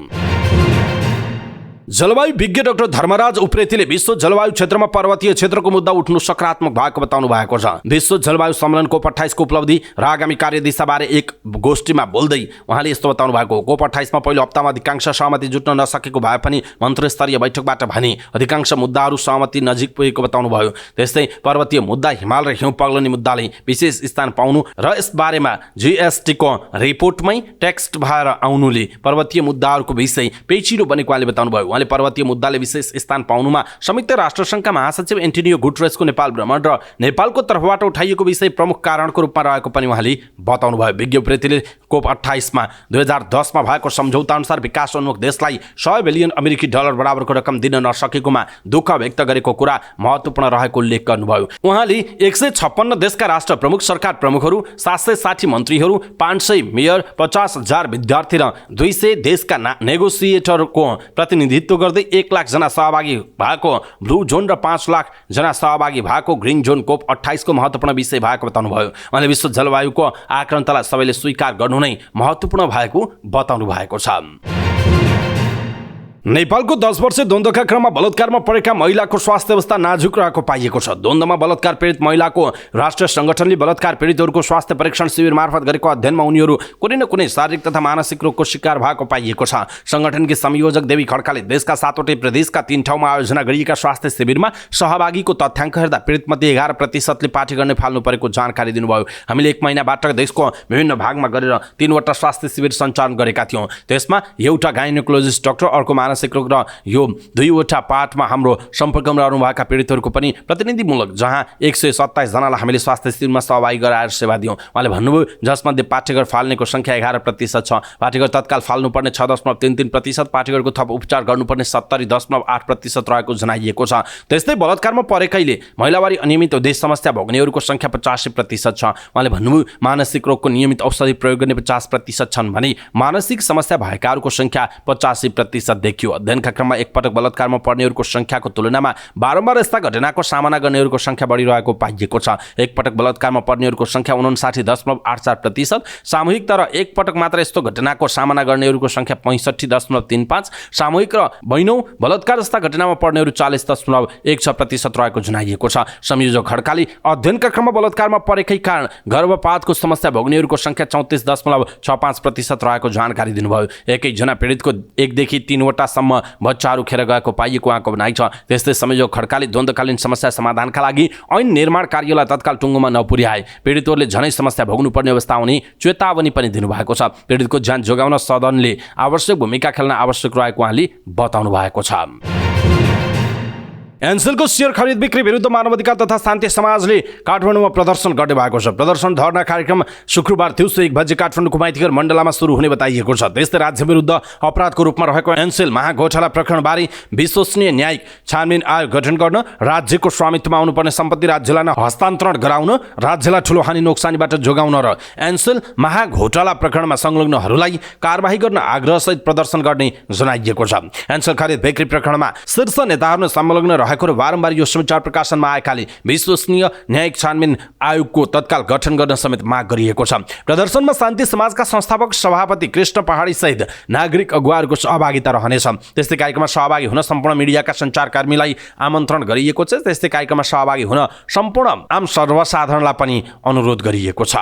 Speaker 1: जलवायु विज्ञ डाक्टर धर्मराज उप्रेतीले विश्व जलवायु क्षेत्रमा पर्वतीय क्षेत्रको मुद्दा उठ्नु सकारात्मक भएको बताउनु भएको छ। विश्व जलवायु सम्मेलन COP 28 को उपलब्धि र आगामी कार्यदिशाबारे एक गोष्ठीमा बोल्दै उहाँले यस्तो बताउनु भएको। COP 28 मा पहिलो हप्तामा अधिकांश सहमति जुट्न नसकेको भए पनि मन्त्रीस्तरीय बैठकबाट भने अधिकांश मुद्दाहरू सहमति नजिक पुगेको बताउनु भयो। त्यस्तै पर्वतीय मुद्दा हिमाल र हिउँ पग्लने मुद्दाले विशेष स्थान पाउनु र यसबारेमा GST को रिपोर्टमै टेक्स्ट भएर आउनुले पर्वतीय मुद्दाहरूको विषय पेचिलो बनेको उहाँले बताउनु भयो। उहाँले पर्वतीय मुद्दाले विशेष स्थान पाउनुमा संयुक्त राष्ट्रसङ्घका महासचिव एन्टोनियो गुटेरेसको नेपाल भ्रमण र नेपालको तर्फबाट उठाइएको विषय प्रमुख कारणको रूपमा रहेको पनि उहाँले बताउनुभयो। विज्ञ उप्रेतीले कोप 28 मा 2010 मा भएको सम्झौता अनुसार विकासोन्मुख देशलाई 100 बिलियन अमेरिकी डलर बराबरको रकम दिन नसकेकोमा दुःख व्यक्त गरेको कुरा महत्त्वपूर्ण रहेको उल्लेख गर्नुभयो। उहाँले 156 देशका राष्ट्र प्रमुख, सरकार प्रमुखहरू, 760 मन्त्रीहरू, 500 मेयर, 50,000 विद्यार्थी र 200 देशका नेगोसिएटरको प्रतिनिधित्व गर्दै 1 लाख जना सहभागी भएको ब्लू जोन र 5 लाख जना सहभागी भएको ग्रीन जोन कोप 28 को महत्त्वपूर्ण विषय भएको बताउनुभयो। उहाँले विश्व जलवायुको आक्रान्तलाई सबैले स्वीकार गर्नु नै महत्त्वपूर्ण भएको बताउनु भएको छ। नेपालको 10 वर्षे द्वन्द्वका क्रममा बलात्कारमा परेका महिलाको स्वास्थ्य अवस्था नाजुक रहेको पाइएको छ। द्वन्द्वमा बलात्कार पीडित महिलाको राष्ट्रिय संगठनले बलात्कार पीडितहरूको स्वास्थ्य परीक्षण शिविर मार्फत गरेको अध्ययनमा उनीहरू कुनै न कुनै शारीरिक तथा मानसिक रोगको शिकार भएको पाइएको छ। संगठनकी संयोजक देवी खड्काले देशका 7वटै प्रदेशका 3 ठाउँमा आयोजना गरिएका स्वास्थ्य शिविरमा सहभागीको तथ्याङ्क हेर्दा पीडितमध्ये 11% पार्टी गर्ने फाल्नु परेको जानकारी दिनुभयो। हामीले 1 महिनाबाट देशको विभिन्न भागमा गरेर 3वटा स्वास्थ्य शिविर सञ्चालन गरेका थियौँ। त्यसमा एउटा गाइनोकोलोजिस्ट डाक्टर, अर्को मानसिक रोग र यो 2वटा पार्टमा हाम्रो सम्पर्कमा रहनुभएका पीडितहरूको पनि प्रतिनिधिमूलक जहाँ 127 जनालाई हामीले स्वास्थ्य शिविरमा सहभागी गराएर सेवा दियौँ। उहाँले भन्नुभयो जसमध्ये पाठ्यघर फाल्नेको सङ्ख्या 11% छ। पाठ्यघर तत्काल फाल्नुपर्ने 6.33%, पाठ्यघरको थप उपचार गर्नुपर्ने 70.8% रहेको जनाइएको छ। त्यस्तै बलात्कारमा परेकैले महिलावारी अनियमित उद्देश्य समस्या भोग्नेहरूको सङ्ख्या 85% छ। उहाँले भन्नुभयो मानसिक रोगको नियमित औषधि प्रयोग गर्ने 50% छन् भने मानसिक समस्या भएकाहरूको सङ्ख्या 85% देखियो। अध्ययनका क्रममा एकपटक बलात्कारमा पर्नेहरूको सङ्ख्याको तुलनामा बारम्बार यस्ता घटनाको सामना गर्नेहरूको सङ्ख्या बढिरहेको पाइएको छ। एकपटक बलात्कारमा पर्नेहरूको सङ्ख्या 59.84%, सामूहिक तर एकपटक मात्र यस्तो घटनाको सामना गर्नेहरूको सङ्ख्या 65.35%, सामूहिक र बहिनौँ बलात्कार जस्ता घटनामा पर्नेहरू 40.16% रहेको जनाइएको छ। संयोजक खड्काले अध्ययनका क्रममा बलात्कारमा परेकै कारण गर्भपातको समस्या भोग्नेहरूको सङ्ख्या 34.65% रहेको जानकारी दिनुभयो। एकैजना पीडितको 1 देखि 3वटा सम्म बच्चाहरू खेर गएको पाइएको उहाँको भनाइ छ। त्यस्तै संयोजक खड्काले द्वन्द्वकालीन समस्या समाधानका लागि ऐन निर्माण कार्यलाई तत्काल टुङ्गोमा नपुर्याए पीडितहरूले झनै समस्या भोग्नुपर्ने अवस्था आउने चेतावनी पनि दिनुभएको छ। पीडितको ज्यान जोगाउन सदनले आवश्यक भूमिका खेल्न आवश्यक रहेको उहाँले बताउनु भएको छ। एनसेलको शेयर खरिद बिक्री विरुद्ध मानवाधिकार तथा शान्ति समाजले काठमाडौँमा प्रदर्शन गर्ने भएको छ। प्रदर्शन धरना कार्यक्रम शुक्रबार दिउँसो 1 बजे काठमाडौँको माइतीघर मण्डलामा सुरु हुने बताइएको छ। त्यस्तै राज्य विरुद्ध अपराधको रूपमा रहेको एनसेल महाघोटाला प्रकरणबारे विश्वसनीय न्यायिक छानबिन आयोग गठन गर्न, राज्यको स्वामित्वमा आउनुपर्ने सम्पत्ति राज्यलाई हस्तान्तरण गराउन, राज्यलाई ठूलो हानि नोक्सानीबाट जोगाउन र एनसेल महाघोटाला प्रकरणमा संलग्नहरूलाई कारबाही गर्न आग्रहसहित प्रदर्शन गर्ने जनाइएको छ। एनसेल खरिद बिक्री प्रकरणमा शीर्ष नेताहरू संलग्न रहेको र बारम्बार यो समाचार प्रकाशनमा आएकाले विश्वसनीय न्यायिक छानबिन आयोगको तत्काल गठन गर्न समेत माग गरिएको छ। प्रदर्शनमा शान्ति समाजका संस्थापक सभापति कृष्ण पहाडी सहित नागरिक अगुवाहरूको सहभागिता रहनेछ। त्यस्तै कार्यक्रममा सहभागी हुन सम्पूर्ण मिडियाका सञ्चारकर्मीलाई आमन्त्रण गरिएको छ। त्यस्तै कार्यक्रममा सहभागी हुन सम्पूर्ण आम सर्वसाधारणलाई पनि अनुरोध गरिएको छ।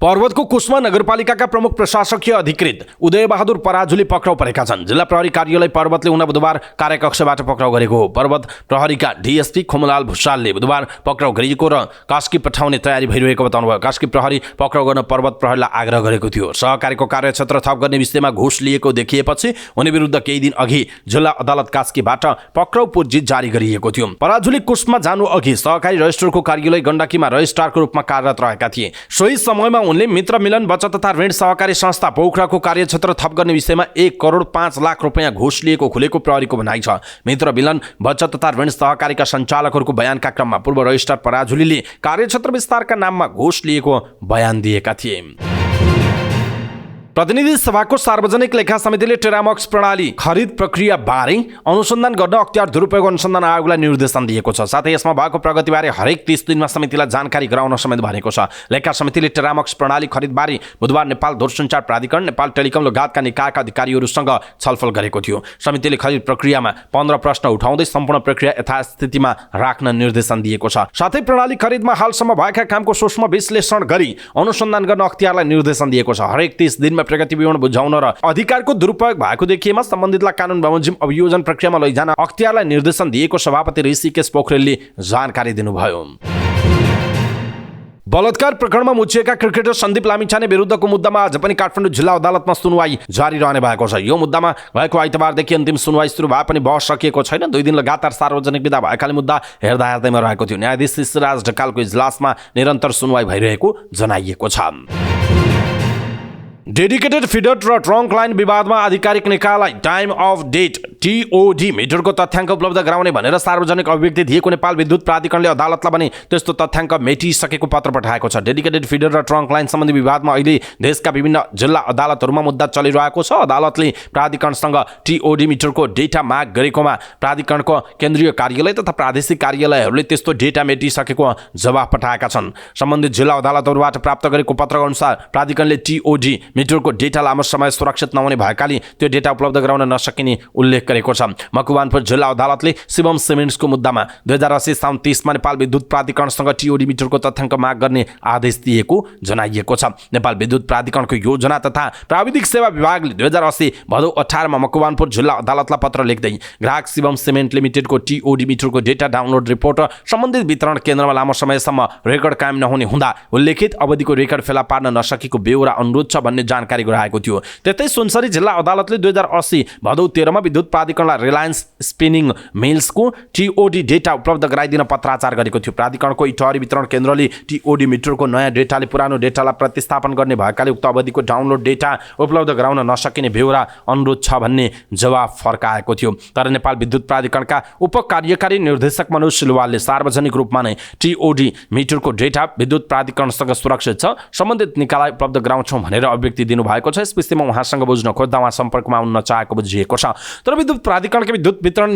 Speaker 1: पर्वतको कुस्मा नगरपालिकाका प्रमुख प्रशासकीय अधिकृत उदय बहादुर पराजुली पक्राउ परेका छन्। जिल्ला प्रहरी कार्यालय पर्वतले उनी बुधबार कार्यकक्षबाट पक्राउ गरेको हो। पर्वत प्रहरीका डीएसपी खुमलाल भुषालले बुधबार पक्राउ गरिएको र कास्की पठाउने तयारी भइरहेको बताउनुभयो। कास्की प्रहरी पक्राउ गर्न पर्वत प्रहरीलाई आग्रह गरेको थियो। सहकारीको कार्यक्षेत्र थप गर्ने विषयमा घुस लिएको देखिएपछि उनी विरुद्ध केही दिन अघि जिल्ला अदालत कास्कीबाट पक्राउ पुर्जी जारी गरिएको थियो। पराजुली कुस्मा जानु अघि सहकारी रजिस्ट्रारको कार्यालय गण्डकीमा रजिस्ट्रारको रूपमा कार्यरत रहेका थिए। सोही समयमा उनले मित्र मिलन बचत तथा ऋण सहकारी संस्था पोखराको कार्यक्षेत्र थप गर्ने विषयमा 1 करोड 5 लाख रुपियाँ घुस लिएको खुलेको प्रहरीको भनाइ छ। मित्र मिलन बचत तथा ऋण सहकारीका सञ्चालकहरूको बयानका क्रममा पूर्व रजिस्ट्रार पराजुलीले कार्यक्षेत्र विस्तारका नाममा घुस लिएको बयान दिएका थिए। प्रतिनिधि सभाको सार्वजनिक लेखा समितिले टेरामक्स प्रणाली खरिद प्रक्रिया बारे अनुसन्धान गर्न अख्तियार दुरुपयोग अनुसन्धान आयोगलाई निर्देशन दिएको छ। साथै यसमा भएको प्रगतिबारे हरेक 30 दिनमा समितिलाई जानकारी गराउन समेत भनेको छ। लेखा समितिले टेरामक्स प्रणाली खरिदबारे बुधबार नेपाल दूरसञ्चार प्राधिकरण, नेपाल टेलिकम लगायतका निकायका अधिकारीहरूसँग छलफल गरेको थियो। समितिले खरिद प्रक्रियामा 15 प्रश्न उठाउँदै सम्पूर्ण प्रक्रिया यथास्थितिमा राख्न निर्देशन दिएको छ। साथै प्रणाली खरिदमा हालसम्म भएका कामको सूक्ष्म विश्लेषण गरी अनुसन्धान गर्न अख्तियारलाई निर्देशन दिएको छ। हरेक 30 दिनमा प्रगति विवरण बुझाउन र अधिकारको दुरुपयोग भएको देखिएमा सम्बन्धितलाई कानुन बमोजिम अभियोजन प्रक्रियामा लैजान अख्तियारलाई निर्देशन दिएको सभापति ऋषिकेश पोखरेलले जानकारी दिनुभयो। बलात्कार प्रकरणमा मुछिएका क्रिकेटर सन्दीप लामिछाने विरुद्धको मुद्दामा आज पनि काठमाडौँ जिल्ला अदालतमा सुनवाई जारी रहने भएको छ। यो मुद्दामा भएको आइतबारदेखि अन्तिम सुनवाई सुरु भए पनि बहस सकिएको छैन। 2 दिन लगातार सार्वजनिक विदा भएकाले मुद्दा हेर्दैमा रहेको थियो। न्यायाधीश ऋषिराज ढकालको इजलासमा निरन्तर सुनवाई भइरहेको जनाइएको छ। डेडिकेटेड फिडर र ट्रङ्क लाइन विवादमा आधिकारिक निकायलाई टाइम अफ डेट TOD मिटरको तथ्याङ्क उपलब्ध गराउने भनेर सार्वजनिक अभिव्यक्ति दिएको नेपाल विद्युत प्राधिकरणले अदालतलाई पनि त्यस्तो तथ्याङ्क मेटिसकेको पत्र पठाएको छ। डेडिकेटेड फिडर र ट्रङ्क लाइन सम्बन्धी विवादमा अहिले देशका विभिन्न जिल्ला अदालतहरूमा मुद्दा चलिरहेको छ। अदालतले प्राधिकरणसँग TOD मिटरको डेटा माग गरेकोमा प्राधिकरणको केन्द्रीय कार्यालय तथा प्रादेशिक कार्यालयहरूले त्यस्तो डेटा मेटिसकेको जवाफ पठाएका छन्। सम्बन्धित जिल्ला अदालतहरूबाट प्राप्त गरेको पत्रको अनुसार प्राधिकरणले TOD मिटरको डेटा लामो समय सुरक्षित नहुने भएकाले त्यो डेटा उपलब्ध गराउन नसकिने उल्लेख गरेको छ। मकवानपुर जिल्ला अदालतले शिवम सिमेन्ट्सको मुद्दामा 2080 साउन 30 मा नेपाल विद्युत प्राधिकरणसँग TOD मिटरको तथ्याङ्क माग गर्ने आदेश दिएको जनाइएको छ। नेपाल विद्युत प्राधिकरणको योजना तथा प्राविधिक सेवा विभागले 2080 भदौ 18 मा मकवानपुर जिल्ला अदालतलाई पत्र लेख्दै ग्राहक शिवम सिमेन्ट लिमिटेडको TOD मिटरको डेटा डाउनलोड रिपोर्ट र सम्बन्धित वितरण केन्द्रमा लामो समयसम्म रेकर्ड कायम नहुने हुँदा उल्लेखित अवधिको रेकर्ड फेला पार्न नसकेको बेहोरा अनुरोध छ भन्ने जानकारी गराएको थियो। त्यस्तै सुनसरी जिल्ला अदालतले 2080 भदौ 13 मा विद्युत प्राधिकरणलाई रिलायन्स स्पिनिङ मिल्सको TOD डेटा उपलब्ध गराइदिन पत्राचार गरेको थियो। प्राधिकरणको इटहरी वितरण केन्द्रले TOD मिटरको नयाँ डेटाले पुरानो डेटालाई प्रतिस्थापन गर्ने भएकाले उक्त अवधिको डाउनलोड डेटा उपलब्ध गराउन नसकिने बेहोरा अनुरोध छ भन्ने जवाफ फर्काएको थियो। तर नेपाल विद्युत प्राधिकरणका उपकार्यकारी निर्देशक मनोज सिलवालले सार्वजनिक रूपमा नै TOD मिटरको डेटा विद्युत प्राधिकरणसँग सुरक्षित छ, सम्बन्धित निकायलाई उपलब्ध गराउँछौँ भनेर अभिव्यक्ति दिनुभएको छ। यस विषयमा उहाँसँग बुझ्न खोज्दा उहाँ सम्पर्कमा आउन नचाहेको बुझिएको छ। तर विद्युत प्राधिकरणका विद्युत वितरण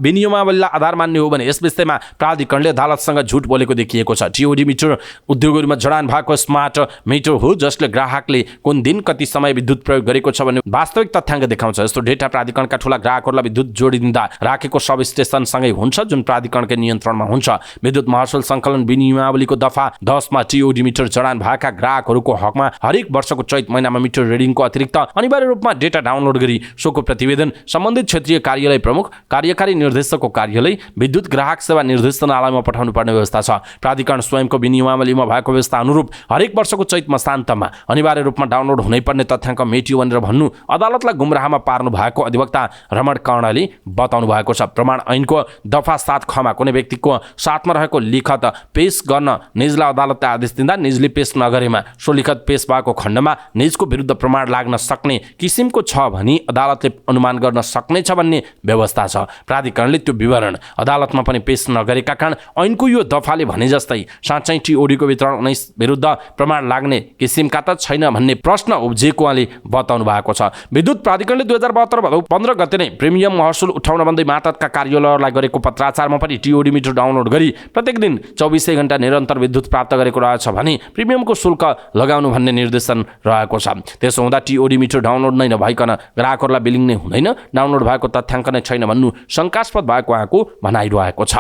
Speaker 1: विनियमावलीलाई आधार मान्ने हो भने यस विषयमा प्राधिकरणले अदालतसँग झुट बोलेको देखिएको छ। TOD मिटर उद्योगहरूमा जडान भएको स्मार्ट मिटर हो जसले ग्राहकले कुन दिन कति समय विद्युत प्रयोग गरेको छ भन्ने वास्तविक तथ्याङ्क देखाउँछ। यस्तो डेटा प्राधिकरणका ठूला ग्राहकहरूलाई विद्युत जोडिदिँदा राखेको सब स्टेसनसँगै हुन्छ जुन प्राधिकरणकै नियन्त्रणमा हुन्छ। विद्युत महसुल सङ्कलन विनियमावलीको दफा 10 मा TOD मिटर जडान भएका ग्राहकहरूको हकमा हरेक वर्षको चैत महिनामा मिटर रिडिङको अतिरिक्त अनिवार्य रूपमा डेटा डाउनलोड गरी सोको प्रतिवेदन सम्बन्धित क्षेत्रीय कार्यालय प्रमुख, कार्यकारी निर्देशकको कार्यालय, विद्युत ग्राहक सेवा निर्देशनालयमा पठाउनु पर्ने व्यवस्था छ। प्राधिकरण स्वयंको विनियमावलीमा भएको व्यवस्था अनुरूप हरेक वर्षको चैत मसान्तमा अनिवार्य रूपमा डाउनलोड हुनैपर्ने तथ्याङ्क मेटियो भनेर भन्नु अदालतलाई गुमराहमा पार्नु भएको अधिवक्ता रमण कर्णले बताउनु भएको छ। प्रमाण ऐनको दफा 7 खमा कुनै व्यक्तिको साथमा रहेको लिखत पेश गर्न निजलाई अदालतले आदेश दिँदा निजले पेश नगरेमा सो लिखत पेश भएको खण्डमा निजको विरुद्ध प्रमाण लाग्न सक्ने किसिमको छ भनी अदालतले अनुमान गर्न सक्नेछ भन्ने व्यवस्था छ। प्राधिकरणले त्यो विवरण अदालतमा पनि पेश नगरेका कारण ऐनको यो दफाले भने जस्तै साँच्चै TOD को वितरण 19 विरुद्ध प्रमाण लाग्ने किसिमका त छैन भन्ने प्रश्न उब्जिएको उहाँले बताउनु भएको छ। विद्युत प्राधिकरणले 2072 भदौ 15 गते नै प्रिमियम महसुल उठाउन भन्दै मातहतका कार्यालयहरूलाई गरेको पत्राचारमा पनि TOD मिटर डाउनलोड गरी प्रत्येक दिन 24 घण्टा निरन्तर विद्युत प्राप्त गरेको रहेछ भने प्रिमियमको शुल्क लगाउनु भन्ने निर्देशन रहेको छ। त्यसो हुँदा TOD मिटर डाउनलोड नै नभइकन ग्राहकहरूलाई बिलिङ नै हुँदैन, डाउनलोड भएको तथ्याङ्क नै छैन भन्नु शङ्कास्पद भएको उहाँको भनाइरहेको छ।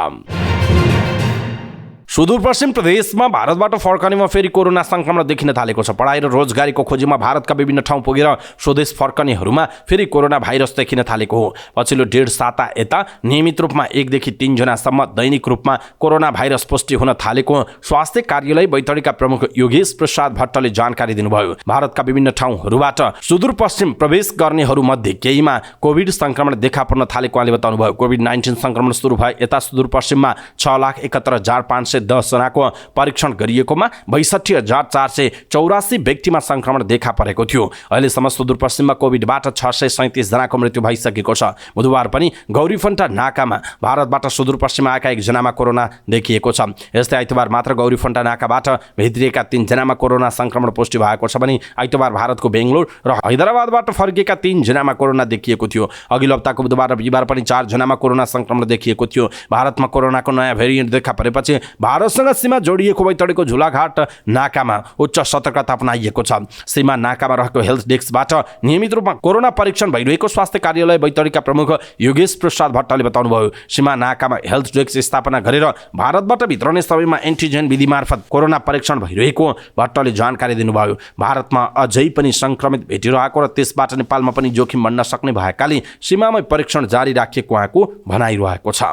Speaker 1: सुदूरपश्चिम प्रदेशमा भारतबाट फर्कनेमा फेरि कोरोना संक्रमण देखिन थालेको छ। पढाइ र रोजगारीको खोजीमा भारतका विभिन्न ठाउँ पुगेर स्वदेश फर्कनेहरूमा फेरि कोरोना भाइरस देखिन थालेको हो। पछिल्लो 1.5 साता यता नियमित रूपमा 1 देखि 3 जनासम्म दैनिक रूपमा कोरोना भाइरस पुष्टि हुन थालेको स्वास्थ्य कार्यालय बैतडीका प्रमुख योगेश प्रसाद भट्टले जानकारी दिनुभयो। भारतका विभिन्न ठाउँहरूबाट सुदूरपश्चिम प्रवेश गर्नेहरूमध्ये केहीमा कोभिड संक्रमण देखा पर्न थालेको उहाँले बताउनुभयो। कोभिड-19 संक्रमण सुरु भए यता सुदूरपश्चिममा 6,71,510 जनाको परीक्षण गरिएकोमा 62,484 व्यक्तिमा संक्रमण देखा परेको थियो। अहिलेसम्म सुदूरपश्चिममा कोभिडबाट 637 जनाको मृत्यु भइसकेको छ। बुधबार पनि गौरीफन्टा नाकामा भारतबाट सुदूरपश्चिम आएका 1 जनामा कोरोना देखिएको छ। यस्तै आइतबार मात्र गौरीफन्टा नाकाबाट भित्रिएका 3 जनामा कोरोना संक्रमण पुष्टि भएको छ भने आइतबार भारतको बेङ्गलोर र हैदराबादबाट फर्किएका 3 जनामा कोरोना देखिएको थियो। अघिल्लो हप्ताको बुधबार र बिहिबार पनि 4 जनामा कोरोना संक्रमण देखिएको थियो। भारतमा कोरोनाको नयाँ भेरिएन्ट देखा परेपछि भारतसँग सीमा जोडिएको बैतडीको झुलाघाट नाकामा उच्च सतर्कता अपनाइएको छ। सीमा नाकामा रहेको हेल्थ डेस्कबाट नियमित रूपमा कोरोना परीक्षण भइरहेको स्वास्थ्य कार्यालय बैतडीका प्रमुख योगेश प्रसाद भट्टले बताउनुभयो। सीमा नाकामा हेल्थ डेस्क स्थापना गरेर भारतबाट भित्रने सबैमा एन्टिजेन विधि मार्फत कोरोना परीक्षण भइरहेको भट्टले जानकारी दिनुभयो। भारतमा अझै पनि संक्रमित भेटिरहेको र त्यसबाट नेपालमा पनि जोखिम बढ्न सक्ने भएकाले सीमामै परीक्षण जारी राखिएको उहाँको भनाइरहेको छ।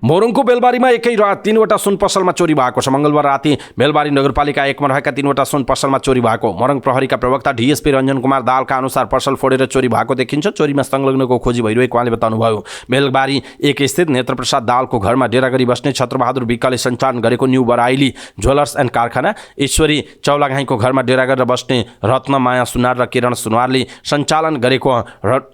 Speaker 1: मोरङको बेलबारीमा एकै रात 3वटा सुन पसलमा चोरी भएको छ। मंगलबार राति बेलबारी नगरपालिका 1 मा रहेका 3वटा सुन पसलमा चोरी भएको मोरङ प्रहरीका प्रवक्ता डीएसपी रञ्जन कुमार दाहालका अनुसार पसल फोडेर चोरी भएको देखिन्छ। चोरीमा संलग्नको खोजी भइरहेको उहाँले बताउनुभयो। बेलबारी 1 स्थित नेत्रप्रसाद दाहालको घरमा डेरा गरी बस्ने छत्रबहादुर विकले सञ्चालन गरेको न्यू बराइली ज्वेलर्स एन्ड कारखाना, ईश्वरी चौलाघाईको घरमा डेरा गरेर बस्ने रत्नमाया सुनार र किरण सुनवारले सञ्चालन गरेको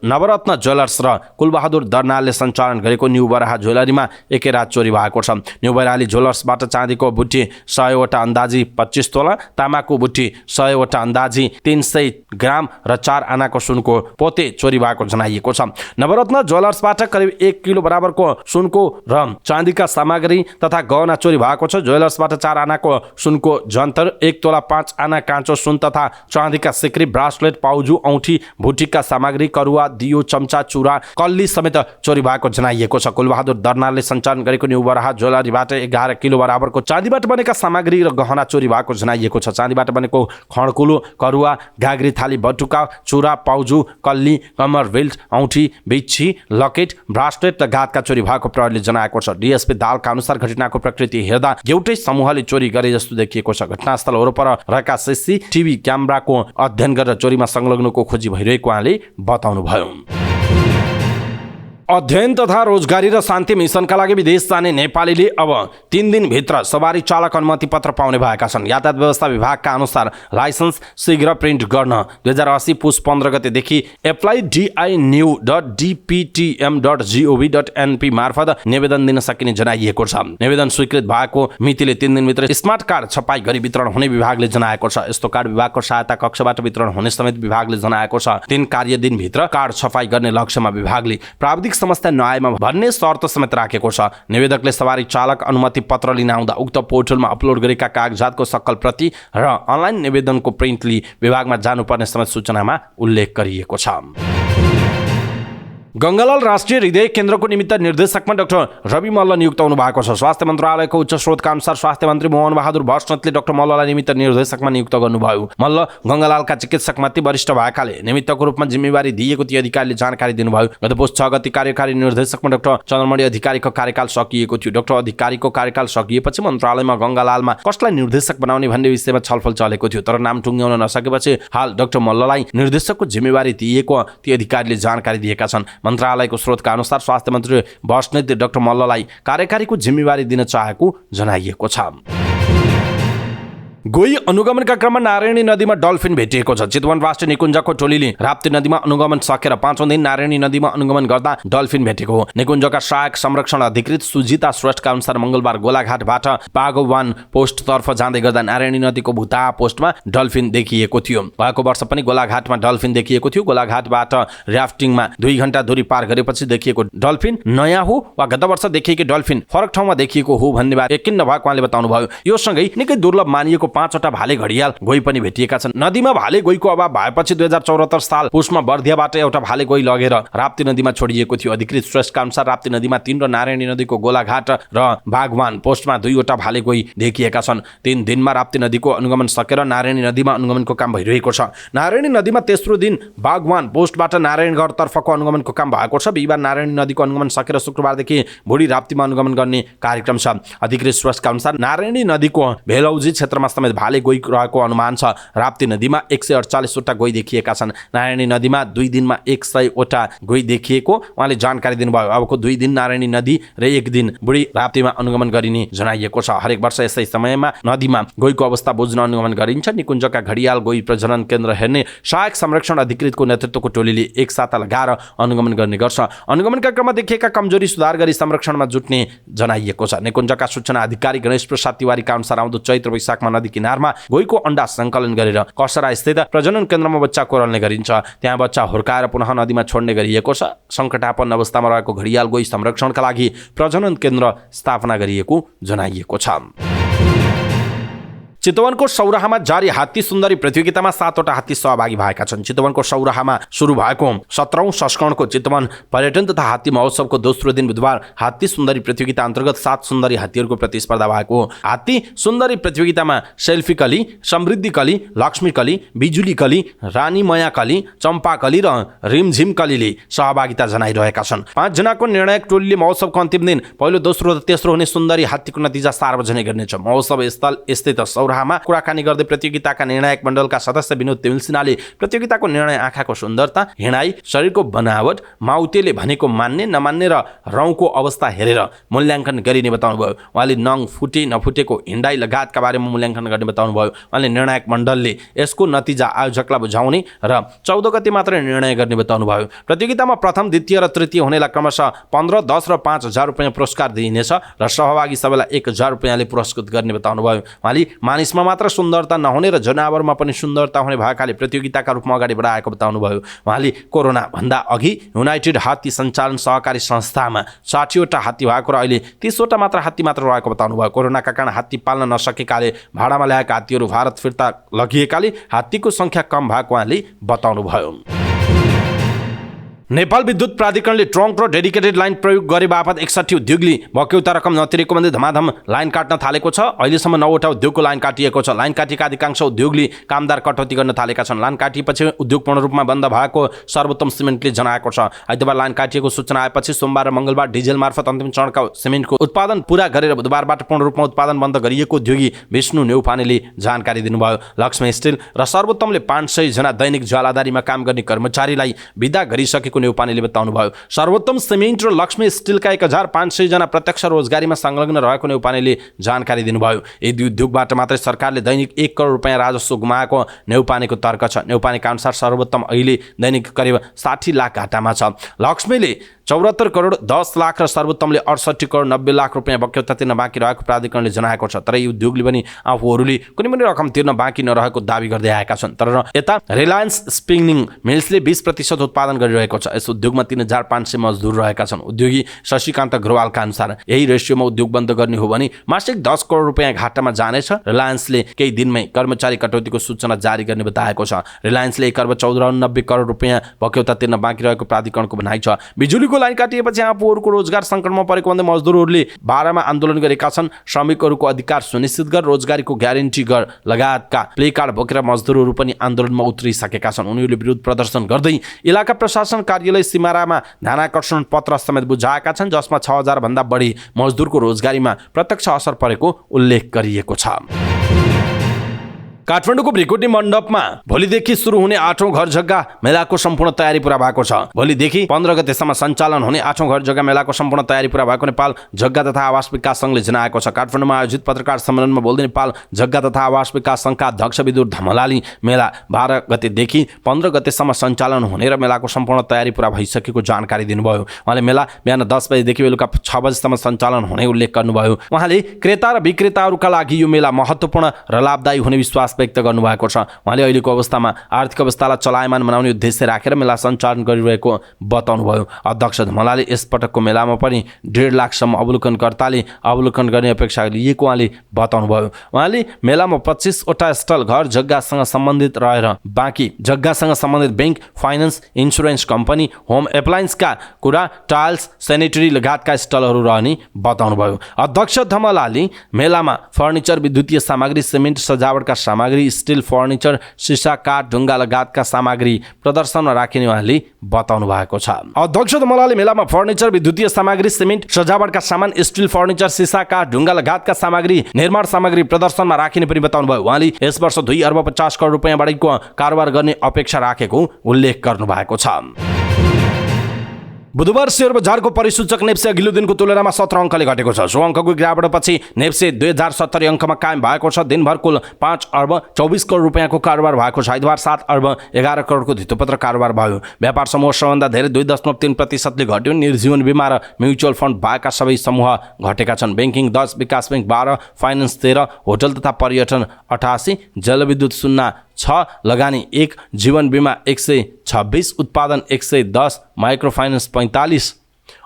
Speaker 1: नवरत्न ज्वेलर्स र कुलबहादुर दर्नालले सञ्चालन गरेको न्यू बराहा ज्वेलरीमा एकै रात चोरी भएको छ। न्यू बराली ज्वेलर्सबाट चाँदीको बुट्टी 100वटा अन्दाजी 25 तोला, तामाको बुट्टी 100वटा अन्दाजी 300 ग्राम र 4 आनाको सुनको पोते चोरी भएको जनाइएको छ। नवरत्न ज्वेलर्सबाट करिब 1 किलो बराबरको सुनको र चाँदीका सामग्री तथा गहना चोरी भएको छ। ज्वेलर्सबाट 4 आनाको सुनको जन्तर, 1 तोला 5 आना काँचो सुन तथा चाँदीका सिक्री, ब्रासलेट, पाउजु, औँठी, भुटिका सामग्री, करुवा, दियो, चम्चा, चुरा, कल्ली समेत चोरी भएको जनाइएको छ। कुलबहादुर दर्नालले सञ्चालन गरेको न्यू बराहा ज्वेलरीबाट 11 किलो बराबरको चाँदीबाट बनेका सामग्री र गहना चोरी भएको जनाइएको छ। चाँदीबाट बनेको खड्कुलो, करुवा, घाग्री, थाली, बटुका, चुरा, पाउजु, कल्ली, कमर बेल्ट, औँठी, बिच्छी, लकेट, ब्रासलेट र घातका चोरी भएको प्रहरीले जनाएको छ। डीएसपी दाहालका अनुसार घटनाको प्रकृति हेर्दा एउटै समूहले चोरी गरे जस्तो देखिएको छ। घटनास्थल वरपर रहेका सीसीटीभी क्यामेराको अध्ययन गरेर चोरीमा संलग्नको खोजी भइरहेको उहाँले बताउनुभयो। अध्ययन तथा रोजगारी र शान्ति मिसनका लागि विदेश जाने नेपालीले अब 3 दिनभित्र सवारी चालक अनुमति पत्र पाउने भएका छन्। यातायात व्यवस्था विभागका अनुसार लाइसेन्स शीघ्र प्रिन्ट गर्न 2080 पुस 15 गतेदेखि applydinew.dptm.gov.np मार्फत निवेदन दिन सकिने जनाइएको छ। निवेदन स्वीकृत भएको मितिले 3 दिनभित्र स्मार्ट कार्ड छपाई गरी वितरण हुने विभागले जनाएको छ। यस्तो कार्ड विभागको सहायता कक्षबाट वितरण हुने समेत विभागले जनाएको छ। 3 कार्यदिनभित्र कार्ड छपाई गर्ने लक्ष्यमा विभागले प्राविधिक समस्या नआएमा भन्ने शर्त समेत राखेको छ। निवेदकले सवारी चालक अनुमति पत्र लिन आउँदा उक्त पोर्टलमा अपलोड गरेका कागजातको सक्कल प्रति र अनलाइन निवेदनको प्रिन्ट लिई विभागमा जानुपर्ने समेत सूचनामा उल्लेख गरिएको छ। गङ्गालाल राष्ट्रिय हृदय केन्द्रको निमित्त निर्देशकमा डाक्टर रवि मल्ल नियुक्त हुनु भएको छ। स्वास्थ्य मन्त्रालयको उच्च स्रोतका अनुसार स्वास्थ्य मन्त्री मोहन बहादुर बस्नेतले डाक्टर मल्ललाई निमित्त निर्देशकमा नियुक्त गर्नुभयो। मल्ल गङ्गालालका चिकित्सकमध्ये वरिष्ठ भएकाले निमित्तको रूपमा जिम्मेवारी दिएको ती अधिकारीले जानकारी दिनुभयो। गत पुस 6 गते कार्यकारी निर्देशकमा डाक्टर चन्द्रमणि अधिकारीको कार्यकाल सकिएको थियो। डाक्टर अधिकारीको कार्यकाल सकिएपछि मन्त्रालयमा गङ्गालालमा कसलाई निर्देशक बनाउने भन्ने विषयमा छलफल चलेको थियो, तर नाम टुङ्ग्याउन नसकेपछि हाल डाक्टर मल्ललाई निर्देशकको जिम्मेवारी दिएको ती अधिकारीले जानकारी दिएका छन्। मन्त्रालयको स्रोतका अनुसार स्वास्थ्य मन्त्री बस्नेतले डाक्टर मल्ललाई कार्यकारीको जिम्मेवारी दिन चाहेको जनाइएको छ। गोही अनुगमनका क्रममा नारायणी नदीमा डल्फिन भेटिएको छ। चितवन राष्ट्रिय निकुञ्जको टोलीले राप्ती नदीमा अनुगमन सकेर 5औं दिन नारायणी नदीमा अनुगमन गर्दा डल्फिन भेटेको हो। निकुञ्जका सहायक संरक्षण अधिकृत सुजिता श्रेष्ठका अनुसार मंगलबार गोलाघाटबाट बागवान पोस्टतर्फ जाँदै गर्दा नारायणी नदीको भुता पोस्टमा डल्फिन देखिएको थियो। भएको वर्ष पनि गोलाघाटमा डल्फिन देखिएको थियो। गोलाघाटबाट र्याफ्टिङमा 2 घण्टा दूरी पार गरेपछि देखिएको डल्फिन नयाँ हो वा गत वर्ष देखिएको डल्फिन फरक ठाउँमा देखिएको हो भन्ने बारे यकिन नभएको उहाँले बताउनुभयो। यो सँगै निकै दुर्लभ मानिएको 5वटा भाले घडियाल गोही पनि भेटिएका छन्। नदीमा भाले गोहीको अभाव भएपछि 2074 साल पुसमा बर्दियाबाट एउटा भाले गोही लगेर राप्ती नदीमा छोडिएको थियो। अधिकृत श्रेष्ठका अनुसार राप्ती नदीमा 3 र नारायणी नदीको गोलाघाट र बागवान पोस्टमा 2वटा भाले गोही देखिएका छन्। 3 दिनमा राप्ती नदीको अनुगमन सकेर नारायणी नदीमा अनुगमनको काम भइरहेको छ। नारायणी नदीमा तेस्रो दिन बागवान पोस्टबाट नारायणगढ तर्फको अनुगमनको काम भएको छ। बिहिबार नारायणी नदीको अनुगमन सकेर शुक्रबारदेखि भुडी राप्तीमा अनुगमन गर्ने कार्यक्रम छ। अधिकृत श्रेष्ठका अनुसार नारायणी नदीको भेलौजी क्षेत्रमा समेत भाले गोही रहेको अनुमान छ। राप्ती नदीमा 148वटा गोही देखिएका छन्। नारायणी नदीमा 2 दिनमा 100वटा गोही देखिएको उहाँले जानकारी दिनुभयो। अबको 2 दिन नारायणी नदी र 1 दिन बुढी राप्तीमा अनुगमन गरिने जनाइएको छ। हरेक वर्ष यसै समयमा नदीमा गोहीको अवस्था बुझ्न अनुगमन गरिन्छ। निकुञ्जका घडियाल गोही प्रजनन केन्द्र हेर्ने सहायक संरक्षण अधिकृतको नेतृत्वको टोलीले एक साता लगाएर अनुगमन गर्ने गर्छ। अनुगमनका क्रममा देखिएका कमजोरी सुधार गरी संरक्षणमा जुट्ने जनाइएको छ। निकुञ्जका सूचना अधिकारी गणेश प्रसाद तिवारीका अनुसार आउँदो चैत्र वैशाखमा नदी किनारमा गोहीको अण्डा संकलन गरेर कसरा स्थित प्रजनन केन्द्रमा बच्चा कोरल्ने गरिन्छ। त्यहाँ बच्चा हुर्काएर पुनः नदीमा छोड्ने गरिएको छ। सङ्कटापन्न अवस्थामा रहेको घडियाल गोही संरक्षणका लागि प्रजनन केन्द्र स्थापना गरिएको जनाइएको छ। चितवनको सौराहामा जारी हात्ती सुन्दरी प्रतियोगितामा 7वटा हात्ती सहभागी भएका छन्। चितवनको सौराहामा सुरु भएको 17औं संस्करणको चितवन पर्यटन तथा हात्ती महोत्सवको दोस्रो दिन बुधबार हात्ती सुन्दरी प्रतियोगिता अन्तर्गत 7 सुन्दरी हात्तीहरूको प्रतिस्पर्धा भएको। हात्ती सुन्दरी प्रतियोगितामा सेल्फी कली, समृद्धि कली, लक्ष्मी कली, बिजुली कली, रानी मया कली, चम्पा कली र रिमझिम कलीले सहभागिता जनाइरहेका छन्। 5 जनाको निर्णायक टोलीले महोत्सवको अन्तिम दिन पहिलो, दोस्रो र तेस्रो हुने सुन्दरी हात्तीको नतिजा सार्वजनिक गर्नेछ। महोत्सव स्थल स्थित सौराहामा कुराकानी गर्दै प्रतियोगिताका निर्णायक मण्डलका सदस्य विनोद तेमिल सिन्हाले प्रतियोगिताको निर्णय आँखाको सुन्दरता, हिँडाइ, शरीरको बनावट, माउतेले भनेको मान्ने नमान्ने र रौँको अवस्था हेरेर मूल्याङ्कन गरिने बताउनुभयो। उहाँले नङ फुटे नफुटेको, हिँडाइ लगायतका बारेमा मूल्याङ्कन गर्ने बताउनुभयो। उहाँले निर्णायक मण्डलले यसको नतिजा आयोजकलाई बुझाउने र 14 गते मात्रै निर्णय गर्ने बताउनुभयो। प्रतियोगितामा प्रथम, द्वितीय र तृतीय हुनेलाई क्रमशः 15, 10 र 5,000 रुपियाँ पुरस्कार दिइनेछ र सहभागी सबैलाई 1,000 रुपियाँले पुरस्कृत गर्ने बताउनुभयो। उहाँले मानिसमा मात्र सुन्दरता नहुने र जनावरमा पनि सुन्दरता हुने भएकाले प्रतियोगिताका रूपमा अगाडि बढाएको बताउनुभयो। उहाँले कोरोना भन्दा अघि युनाइटेड हात्ती सञ्चालन सहकारी संस्थामा 60वटा हात्ती भएको र अहिले 30वटा हात्ती मात्र रहेको बताउनुभयो। कोरोनाका कारण हात्ती पाल्न नसकेकाले भाडामा ल्याएका हात्तीहरू भारत फिर्ता लगिएकाले हात्तीको सङ्ख्या कम भएको उहाँले बताउनुभयो। नेपाल विद्युत प्राधिकरणले ट्रङ्क र डेडिकेटेड लाइन प्रयोग गरे बापत 61 उद्योगले बक्यौता रकम नतिरेको भन्दै धमाधम लाइन काट्न थालेको छ। अहिलेसम्म 9वटा उद्योगको लाइन काटिएको छ। लाइन काटेका अधिकांश उद्योगले कामदार कटौती गर्न थालेका छन्। लाइन काटिएपछि उद्योग पूर्ण रूपमा बन्द भएको सर्वोत्तम सिमेन्टले जनाएको छ। आइतबार लाइन काटिएको सूचना आएपछि सोमबार र मङ्गलबार डिजेल मार्फत अन्तिम चरणका सिमेन्टको उत्पादन पूरा गरेर बुधबारबाट पूर्ण रूपमा उत्पादन बन्द गरिएको उद्योगी विष्णु नेउपानेले जानकारी दिनुभयो। लक्ष्मी स्टिल र सर्वोत्तमले 500 जना दैनिक ज्वालादारीमा काम गर्ने कर्मचारीलाई बिदा गरिसकेको नेउपानेले बताउनुभयो। सर्वोत्तम सिमेन्ट र लक्ष्मी स्टिलका 1,500 जना प्रत्यक्ष रोजगारीमा संलग्न रहेको नेउपानेले जानकारी दिनुभयो। यी दुई उद्योगबाट मात्रै सरकारले दैनिक 1 करोड रुपियाँ राजस्व गुमाएको नेउपानेको तर्क छ। नेउपानेका अनुसार सर्वोत्तम अहिले दैनिक करिब 60 लाख घाटामा छ। लक्ष्मीले 74 करोड 10 लाख र सर्वोत्तमले 68 करोड 90 लाख रुपियाँ बक्यौता तिर्न बाँकी रहेको प्राधिकरणले जनाएको छ। तर यी उद्योगले पनि आफूहरूले कुनै पनि रकम तिर्न बाँकी नरहेको दावी गर्दै आएका छन्। तर यता रिलायन्स स्पिनिङ मिल्सले 20% उत्पादन गरिरहेको छ। यस उद्योगमा 3,500 मजदुर रहेका छन्। उद्योगी शशिकान्त अग्रवालका अनुसार यही रेसियोमा उद्योग बन्द गर्ने हो भने मासिक 10 करोड रुपियाँ घाटामा जानेछ। रिलायन्सले केही दिनमै कर्मचारी कटौतीको सूचना जारी गर्ने बताएको छ। रिलायन्सले कर्ब 94 करोड रुपियाँ बक्यौता तिर्न बाँकी रहेको प्राधिकरणको भनाइ छ। बिजुलीको लाइन काटिएपछि आफूहरूको रोजगार सङ्कटमा परेको भन्दै मजदुरहरूले 12 मा आन्दोलन गरेका छन्। श्रमिकहरूको अधिकार सुनिश्चित गर, रोजगारीको ग्यारेन्टी गर लगायतका प्ले कार्ड बोकेर मजदुरहरू पनि आन्दोलनमा उत्रिसकेका छन्। उनीहरूले विरोध प्रदर्शन गर्दै इलाका प्रशासन कार्यालय सिमारामा ध्यानाकर्षण पत्र समेत बुझाएका छन्, जसमा 6,000 भन्दा बढी मजदुरको रोजगारीमा प्रत्यक्ष असर परेको उल्लेख गरिएको छ। काठमाडौँको भ्रिकुटी मण्डपमा भोलिदेखि सुरु हुने 8औं घर जग्गा मेलाको सम्पूर्ण तयारी पूरा भएको छ। भोलिदेखि 15 गतेसम्म सञ्चालन हुने 8औं घर जग्गा मेलाको सम्पूर्ण तयारी पूरा भएको नेपाल जग्गा तथा आवास विकास सङ्घले जनाएको छ। काठमाडौँमा आयोजित पत्रकार सम्मेलनमा बोल्दै नेपाल जग्गा तथा आवास विकास सङ्घका अध्यक्ष विदुर धमलाले मेला 12 गतेदेखि 15 गतेसम्म सञ्चालन हुने र मेलाको सम्पूर्ण तयारी पूरा भइसकेको जानकारी दिनुभयो। उहाँले मेला बिहान 10 बजेदेखि बेलुका 6 बजेसम्म सञ्चालन हुने उल्लेख गर्नुभयो। उहाँले क्रेता र विक्रेताहरूका लागि यो मेला महत्त्वपूर्ण र लाभदायी हुने विश्वास व्यक्त गर्नुभएको छ। उहाँले अहिलेको अवस्थामा आर्थिक अवस्थालाई चलायमान बनाउने उद्देश्य राखेर मेला सञ्चालन गरिरहेको बताउनुभयो। अध्यक्ष धमलाले यसपटकको मेलामा पनि 1.5 लाखसम्म अवलोकनकर्ताले अवलोकन गर्ने अपेक्षा लिएको उहाँले बताउनुभयो। उहाँले मेलामा 25वटा स्टल घर जग्गासँग सम्बन्धित रहेर बाँकी जग्गासँग सम्बन्धित bank, finance, insurance company, home एप्लायन्सका कुरा, टाइल्स, सेनिटरी लगायतका स्टलहरू रहने बताउनुभयो। अध्यक्ष धमलाले मेलामा फर्निचर, विद्युतीय सामग्री, सिमेन्ट, सजावटका सामग्री, स्टिल, फर्निचर, सिसा, काठ, ढुङ्गा लगायतका सामग्री प्रदर्शनमा राखिने उहाँले बताउनु भएको छ। अध्यक्ष धमलाले मेलामा फर्निचर, विद्युतीय सामग्री, सिमेन्ट, सजावटका सामान, स्टिल, फर्निचर, सिसा, काठ, ढुङ्गा लगायतका सामग्री, निर्माण सामग्री प्रदर्शनमा राखिने पनि बताउनुभयो। उहाँले यस वर्ष 2 अर्ब 50 करोड रुपियाँ बढीको कारोबार गर्ने अपेक्षा राखेको उल्लेख गर्नुभएको छ। बुधबार शेयर बजारको परिसूचक नेप्से अघिल्लो दिनको तुलनामा 17 अङ्कले घटेको छ। सो अङ्कको गिरावटपछि नेप्से 2070 अङ्कमा कायम भएको छ। दिनभर कुल 5 अर्ब 24 करोड रुपियाँको कारोबार भएको छ। आइतबार 7 अर्ब 11 करोडको धितोपत्र कारोबार भयो। व्यापार समूह सबभन्दा धेरै 2.3% घट्यो। निर्जीवन बिमा र म्युचुअल फन्ड बाहेकका सबै समूह घटेका छन्। ब्याङ्किङ 10, विकास ब्याङ्क 12, फाइनेन्स 13, होटल तथा पर्यटन 88, जलविद्युत 0.6, लगानी 1, जीवन बिमा 126, उत्पादन 110, माइक्रो फाइनेन्स 45,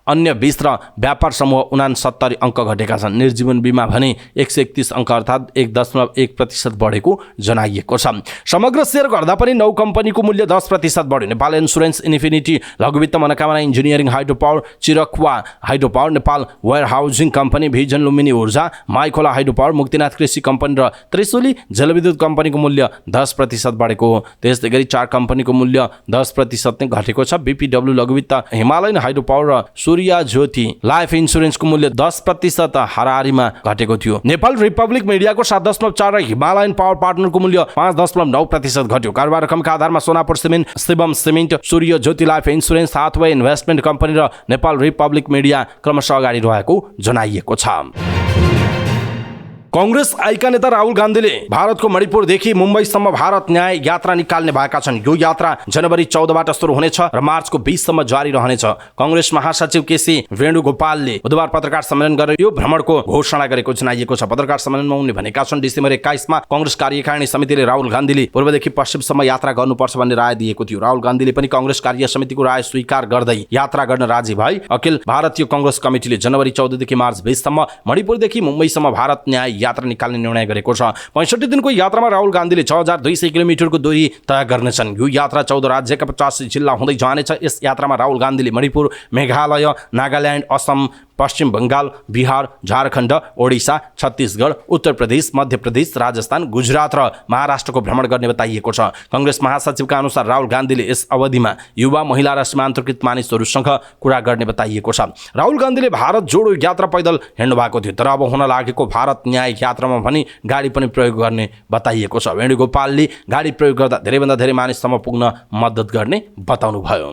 Speaker 1: अन्य 20 र व्यापार समूह 69 अङ्क घटेका छन्। निर्जीवन बीमा भने 131 अङ्क अर्थात् 1.1% बढेको जनाइएको छ। समग्र सेयर गर्दा पनि 9 कम्पनीको मूल्य 10% बढ्यो। नेपाल इन्सुरेन्स, इन्फिनिटी लघुवित्त, Manokamana engineering, hydro power, Chirkhwa hydro power, Nepal warehousing company, vision Lumbini Urja, Maikhola hydro power, Muktinath कृषि कम्पनी र त्रिशुली जलविद्युत कम्पनीको मूल्य 10% बढेको हो। त्यस्तै गरी 4 कम्पनीको मूल्य 10% नै घटेको छ। बीपीडब्ल्यू लघुवित्त, हिमालयन हाइड्रो पावर र सूर्य ज्योति लाइफ इन्सुरेन्सको मूल्य 10% हाराहारीमा घटेको थियो। नेपाल रिपब्लिक मिडियाको 7.4 र हिमालयन पावर पार्टनरको मूल्य 5.9% घट्यो। कारोबार रकमका आधारमा Sonapur cement, Shivam cement, Surya Jyoti life insurance, Hathway investment company र नेपाल रिपब्लिक मिडिया क्रमशः अगाडि रहेको जनाइएको छ। कांग्रेस आइका नेता राहुल गान्धीले भारतको मणिपुरदेखि मुम्बईसम्म भारत न्याय यात्रा निकाल्ने भएका छन्। यो यात्रा जनवरी 14बाट सुरु हुनेछ र मार्चको 20 सम्म जारी रहनेछ। कांग्रेस महासचिव केसी वेणुगोपालले बुधबार पत्रकार सम्मेलन गरेर यो भ्रमणको घोषणा गरेको जनाइएको छ। पत्रकार सम्मेलनमा उनले भनेका छन्, डिसेम्बर 21 मा कांग्रेस कार्यकारिणी समितिले राहुल गान्धीले पूर्वदेखि पश्चिमसम्म यात्रा गर्नुपर्छ भन्ने राय दिएको थियो। राहुल गान्धीले पनि कांग्रेस कार्य समितिको राय स्वीकार गर्दै यात्रा गर्न राजी भए। अखिल भारतीय कांग्रेस कमिटीले जनवरी 14 देखि मार्च 20 सम्म मणिपुरदेखि मुम्बईसम्म भारत न्याय यात्रा निकाल्ने निर्णय गरेको छ। 65 दिनको यात्रामा राहुल गान्धीले 6200 किलोमिटरको दूरी तय गर्नेछन्। यो यात्रा 14 राज्यका 85 जिल्ला हुँदै जानेछ। यस यात्रामा राहुल गान्धीले मणिपुर, मेघालय, नागाल्यान्ड, असम, पश्चिम बंगाल, बिहार, झारखण्ड, ओडिसा, छत्तीसगढ, उत्तर प्रदेश, मध्य प्रदेश, राजस्थान, गुजरात र महाराष्ट्रको भ्रमण गर्ने बताइएको छ। कांग्रेस महासचिवका अनुसार राहुल गान्धीले यस अवधिमा युवा, महिला र सीमान्तकृत मानिसहरूसँग कुरा गर्ने बताइएको छ। राहुल गान्धीले भारत जोडो यात्रा पैदल हिँड्नु भएको थियो, तर अब हुन लागेको भारत न्याय यात्रामा पनि गाडी पनि प्रयोग गर्ने बताइएको छ। वेणुगोपालले गाडी प्रयोग गर्दा धेरैभन्दा धेरै मानिससम्म पुग्न मद्दत गर्ने बताउनुभयो।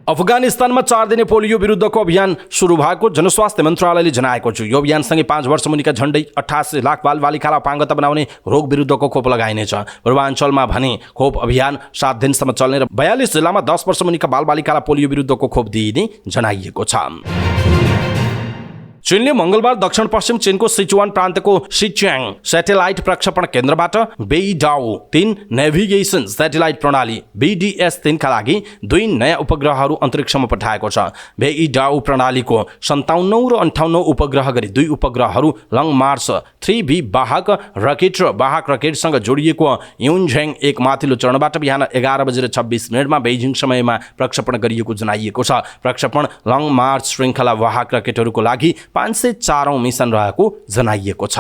Speaker 1: अफगानिस्तानमा 4 दिने पोलियो विरुद्धको अभियान सुरु भएको जनस्वास्थ्य मन्त्रालयले जनाएको छ। यो अभियानसँगै 5 वर्ष मुनिका झण्डै 88 लाख बालबालिकालाई अपाङ्गता बनाउने रोग विरुद्धको खोप लगाइनेछ। पूर्वाञ्चलमा भने खोप अभियान 7 दिनसम्म चल्ने र 42 जिल्लामा 10 वर्ष मुनिका बालबालिकालाई पोलियो विरुद्धको खोप दिइने जनाइएको छ। चीनले मंगलबार दक्षिण पश्चिम चीनको सिचुवान प्रान्तको सिच्याङ सैटेलाइट प्रक्षेपण केन्द्रबाट बेइडाओ 3 नेभिगेसन सैटेलाइट प्रणाली BDS-3 का लागि 2 नयाँ उपग्रहहरू अन्तरिक्षमा पठाएको छ। बेइडाओ प्रणालीको 57 र 58 उपग्रह गरी 2 उपग्रहहरू लङ मार्स 3B वाहक रकेट र वाहक रकेटसँग जोडिएको युनझेङ 1 माथिल्लो चरणबाट बिहान 11:26 बेइजिङ समयमा प्रक्षेपण गरिएको जनाइएको छ। प्रक्षेपण लङ मार्च श्रृङ्खला वाहक रकेटहरूको लागि 504औं मिसन रहेको जनाइएको छ।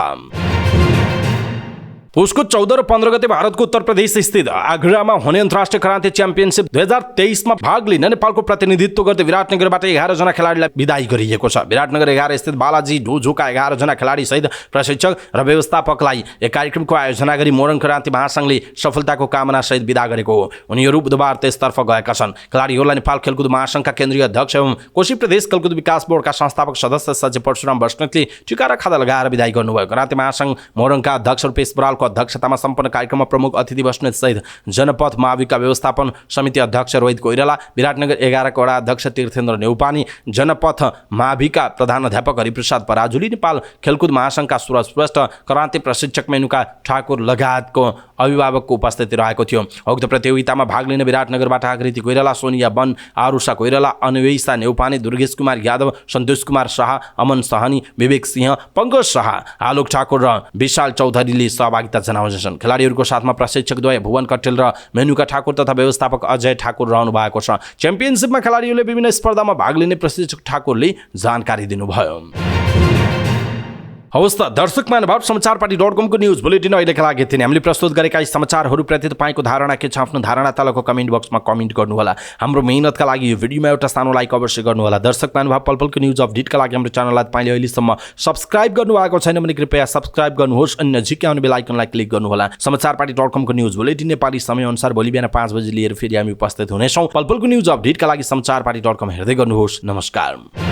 Speaker 1: पुसको 14 र 15 गते भारतको उत्तर प्रदेश स्थित आगरामा हुने अन्तर्राष्ट्रिय कराते च्याम्पियनशिप 2023 मा भाग लिन नेपालको प्रतिनिधित्व गर्दै विराटनगरबाट 11 जना खेलाडीलाई बिदाई गरिएको छ। विराटनगर 11 स्थित बालाजी डोजोका 11 जना खेलाडी सहित प्रशिक्षक र व्यवस्थापकलाई एक कार्यक्रमको आयोजना गरी मोरङ कराते महासंघले सफलताको कामना सहित बिदा गरेको हो। उनीहरू बुधबार त्यसतर्फ गएका छन्। खेलाडीहरूलाई नेपाल खेलकुद महासंघका केन्द्रीय अध्यक्ष एवं कोशी प्रदेश खेलकुद विकास बोर्डका संस्थापक सदस्य सचिव परशुराम बस्नेतले टिका र खादा लगाएर बिदाई गर्नुभयो। कराते महासंघ मोरङका अध्यक्ष रुपेश बरालको अध्यक्षतामा सम्पन्न कार्यक्रममा प्रमुख अतिथि बस्नेत सहित जनपथ माविका व्यवस्थापन समिति अध्यक्ष रोहित कोइराला, विराटनगर 11 का वडा अध्यक्ष तीर्थेन्द्र नेउपानी, जनपथ माविका प्रधान अध्यापक हरिप्रसाद पराजुली, नेपाल खेलकुद महासंघका सुरज श्रेष्ठ, कराते प्रशिक्षक मेनुका ठाकुर लगायतको अभिभावकको उपस्थिति रहेको थियो। उक्त प्रतियोगितामा भाग लिन विराटनगरबाट आकृति कोइराला, सोनिया बन, आरुषा कोइराला, अन्वेषा नेउपाने, दुर्गेश कुमार यादव, सन्तोष कुमार शाह, अमन सहनी, विवेक सिंह, पंकज शाह, आलोक ठाकुर र विशाल चौधरीले सहभागिता जनाउँछन्। खेलाडीहरूको साथमा प्रशिक्षकद्वय भुवन कटेल र मेनुका ठाकुर तथा व्यवस्थापक अजय ठाकुर रहनु भएको छ। च्याम्पियनशिपमा खेलाडीहरूले विभिन्न स्पर्धामा भाग लिने प्रशिक्षक ठाकुरले जानकारी दिनुभयो। हवस् त दर्शक महानुभाव, समाचारपाटी.com को न्यूज बुलेटिन अहिलेका लागि यति नै। हामीले प्रस्तुत गरेका समाचारहरूप्रति तपाईँको धारणा के छ, आफ्नो धारणा तलको कमेन्ट बक्समा कमेन्ट गर्नुहोला। हाम्रो मेहनतका लागि यो भिडियोमा एउटा सानो लाइक अवश्य गर्नुहोला। दर्शक महानुभाव, पलपलको न्यूज अपडेटका लागि हाम्रो च्यानललाई तपाईँले अहिलेसम्म सब्स्क्राइब गर्नुभएको छैन भने कृपया सब्स्क्राइब गर्नुहोस् अनि नजिकै आउने बेल आइकनलाई क्लिक गर्नुहोला। समाचारपाटी.com को न्यूज बुलेटिन नेपाली समयअनुसार भोलि बिहान 5 बजे लिएर फेरि हामी उपस्थित हुनेछौँ। पलपलको न्यूज अपडेटका लागि समाचारपाटी.com हेर्दै गर्नुहोस्। नमस्कार।